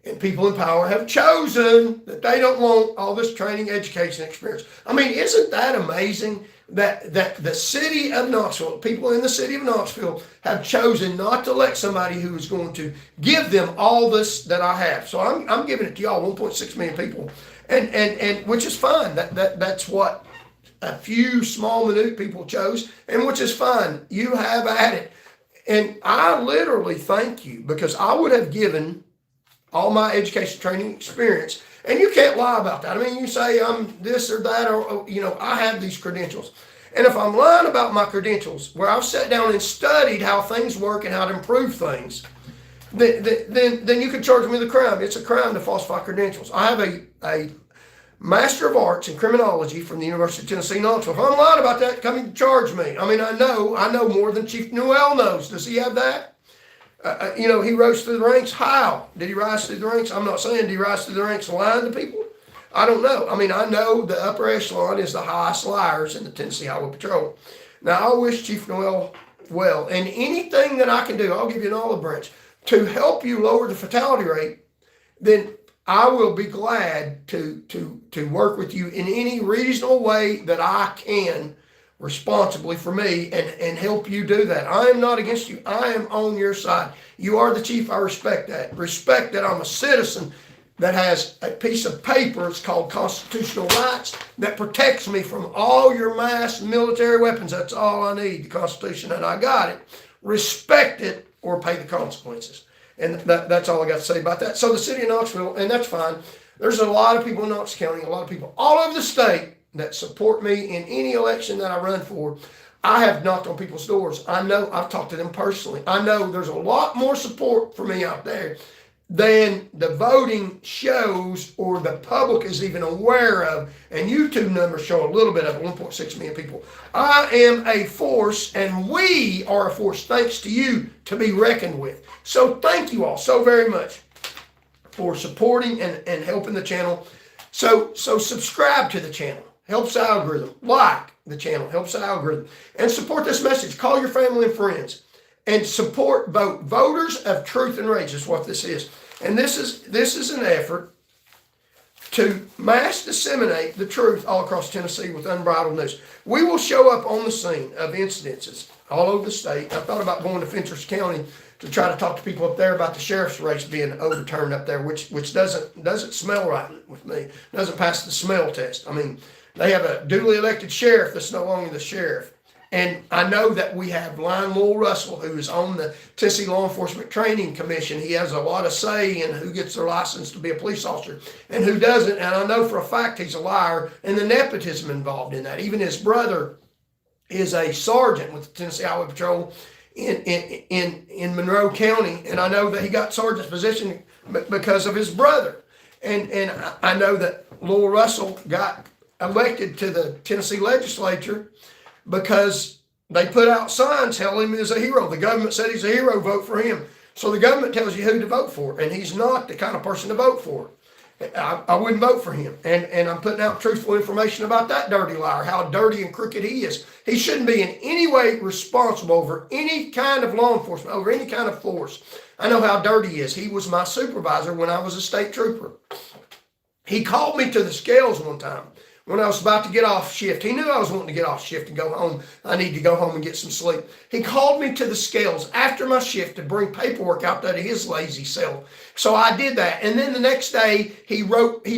and people in power have chosen that they don't want all this training, education, experience. Isn't that amazing? That the city of Knoxville, people in the city of Knoxville have chosen not to elect somebody who is going to give them all this that I have. So I'm giving it to y'all, 1.6 million people, and which is fine. That's what a few small minute people chose, and which is fine. You have at it, and I literally thank you, because I would have given all my education, training, experience, And you can't lie about that. I mean, you say I'm this or that, or I have these credentials. And if I'm lying about my credentials, where I've sat down and studied how things work and how to improve things, then you could charge me with a crime. It's a crime to falsify credentials. I have a Master of Arts in Criminology from the University of Tennessee, Knoxville. If I'm lying about that, come and charge me. I mean, I know more than Chief Newell knows. Does he have that? He rose through the ranks. How did he rise through the ranks? I'm not saying did he rise through the ranks lying to people. I don't know. I mean, I know the upper echelon is the highest liars in the Tennessee Highway Patrol. Now, I wish Chief Noel well, and anything that I can do, I'll give you an olive branch, to help you lower the fatality rate, then I will be glad to work with you in any reasonable way that I can responsibly for me and help you do that. I am not against you. I am on your side. You are the chief. I respect that. Respect that I'm a citizen that has a piece of paper, it's called constitutional rights, that protects me from all your mass military weapons. That's all I need, the Constitution, and I got it. Respect it or pay the consequences. And that's all I got to say about that. So the city of Knoxville, and that's fine. There's a lot of people in Knox County, a lot of people all over the state that support me in any election that I run for. I have knocked on people's doors. I know, I've talked to them personally. I know there's a lot more support for me out there than the voting shows or the public is even aware of. And YouTube numbers show a little bit of it, 1.6 million people. I am a force, and we are a force, thanks to you, to be reckoned with. So thank you all so very much for supporting and helping the channel. So subscribe to the channel. Helps the algorithm. Like the channel. Helps the algorithm. And support this message. Call your family and friends. And vote. Voters of Truth and Rage is what this is. And this is an effort to mass disseminate the truth all across Tennessee with Unbridled news. We will show up on the scene of incidences all over the state. I thought about going to Fentress County to try to talk to people up there about the sheriff's race being overturned up there, which doesn't smell right with me. Doesn't pass the smell test. I mean, they have a duly elected sheriff that's no longer the sheriff. And I know that we have Lion Lowell Russell, who is on the Tennessee Law Enforcement Training Commission. He has a lot of say in who gets their license to be a police officer and who doesn't. And I know for a fact he's a liar, and the nepotism involved in that. Even his brother is a sergeant with the Tennessee Highway Patrol in Monroe County. And I know that he got sergeant's position because of his brother. And I know that Lowell Russell got elected to the Tennessee legislature because they put out signs telling him he's a hero. The government said he's a hero, vote for him. So the government tells you who to vote for, and he's not the kind of person to vote for. I wouldn't vote for him. And I'm putting out truthful information about that dirty liar, how dirty and crooked he is. He shouldn't be in any way responsible over any kind of law enforcement, over any kind of force. I know how dirty he is. He was my supervisor when I was a state trooper. He called me to the scales one time when I was about to get off shift. He knew I was wanting to get off shift and go home. I need to go home and get some sleep. He called me to the scales after my shift to bring paperwork out there to his lazy self. So I did that. And then the next day he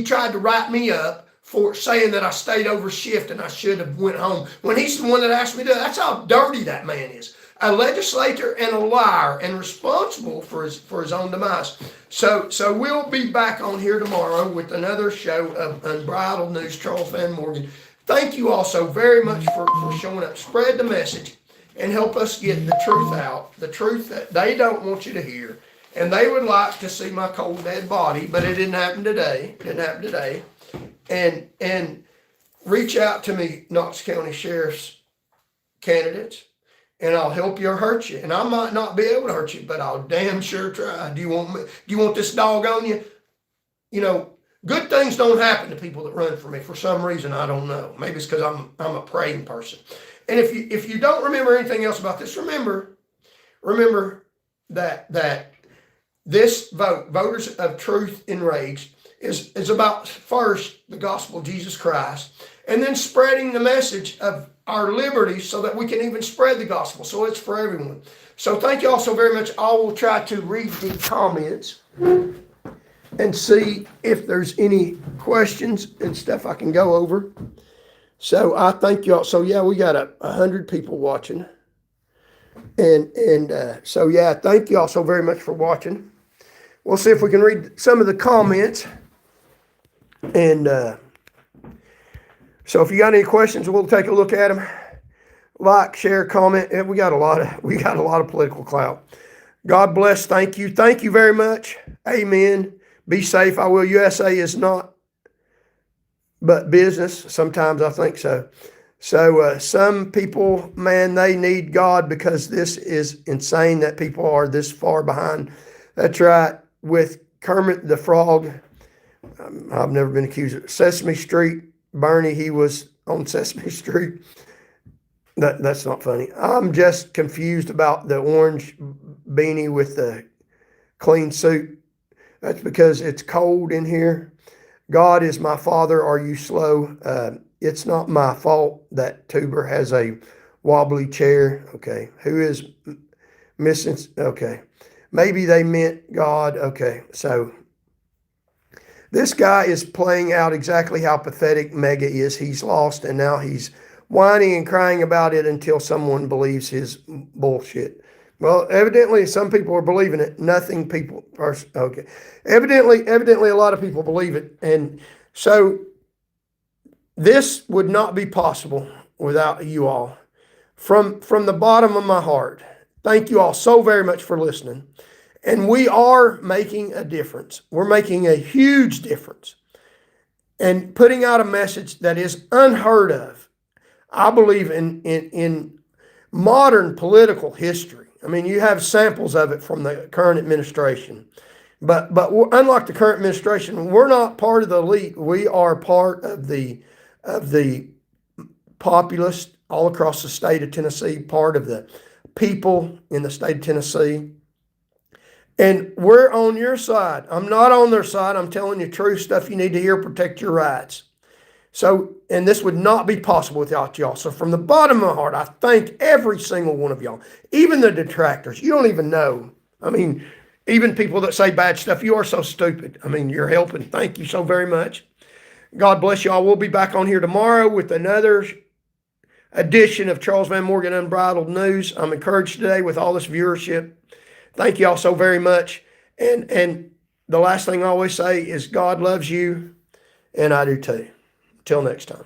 tried to write me up for saying that I stayed over shift and I should have went home, when he's the one that asked me to. That's how dirty that man is. A legislator and a liar, and responsible for his own demise. So we'll be back on here tomorrow with another show of Unbridled News. Charles Van Morgan. Thank you all so very much for showing up. Spread the message and help us get the truth out, the truth that they don't want you to hear. And they would like to see my cold dead body, but it didn't happen today. And reach out to me, Knox County Sheriff's candidates, and I'll help you or hurt you. And I might not be able to hurt you, but I'll damn sure try. Do you want this dog on you? You know, good things don't happen to people that run for me for some reason. I don't know. Maybe it's because I'm a praying person. And if you don't remember anything else about this, remember that this vote, Voters of Truth Enraged, is about first the gospel of Jesus Christ, and then spreading the message of our liberty so that we can even spread the gospel. So it's for everyone. So thank you all so very much. I will try to read the comments and see if there's any questions and stuff I can go over. So I thank you all. So yeah, we got 100 people watching. So yeah, thank you all so very much for watching. We'll see if we can read some of the comments. And so if you got any questions, we'll take a look at them. Like, share, comment. And we got a lot of political clout. God bless. Thank you. Thank you very much. Amen. Be safe. I will. USA is not but business. Sometimes I think so. So some people, man, they need God because this is insane that people are this far behind. That's right. With Kermit the Frog, I've never been accused of Sesame Street. Bernie, he was on Sesame Street. That's not funny. I'm just confused about the orange beanie with the clean suit. That's because it's cold in here. God is my father. Are you slow? It's not my fault that Tuber has a wobbly chair. Okay. Who is missing? Okay. Maybe they meant God. Okay. So this guy is playing out exactly how pathetic Mega is. He's lost, and now he's whining and crying about it until someone believes his bullshit. Well, evidently some people are believing it. Nothing people are, okay. Evidently a lot of people believe it. And so this would not be possible without you all. From the bottom of my heart, thank you all so very much for listening. And we are making a difference. We're making a huge difference and putting out a message that is unheard of. I believe in modern political history. I mean, you have samples of it from the current administration. But unlike the current administration, we're not part of the elite. We are part of the populace all across the state of Tennessee, part of the people in the state of Tennessee. And we're on your side. I'm not on their side. I'm telling you true stuff you need to hear, protect your rights. So, and this would not be possible without y'all. So from the bottom of my heart, I thank every single one of y'all, even the detractors. You don't even know. I mean, even people that say bad stuff, you are so stupid. I mean, you're helping. Thank you so very much. God bless y'all. We'll be back on here tomorrow with another edition of Charles Van Morgan Unbridled News. I'm encouraged today with all this viewership. Thank y'all so very much. And the last thing I always say is God loves you, and I do too. Till next time.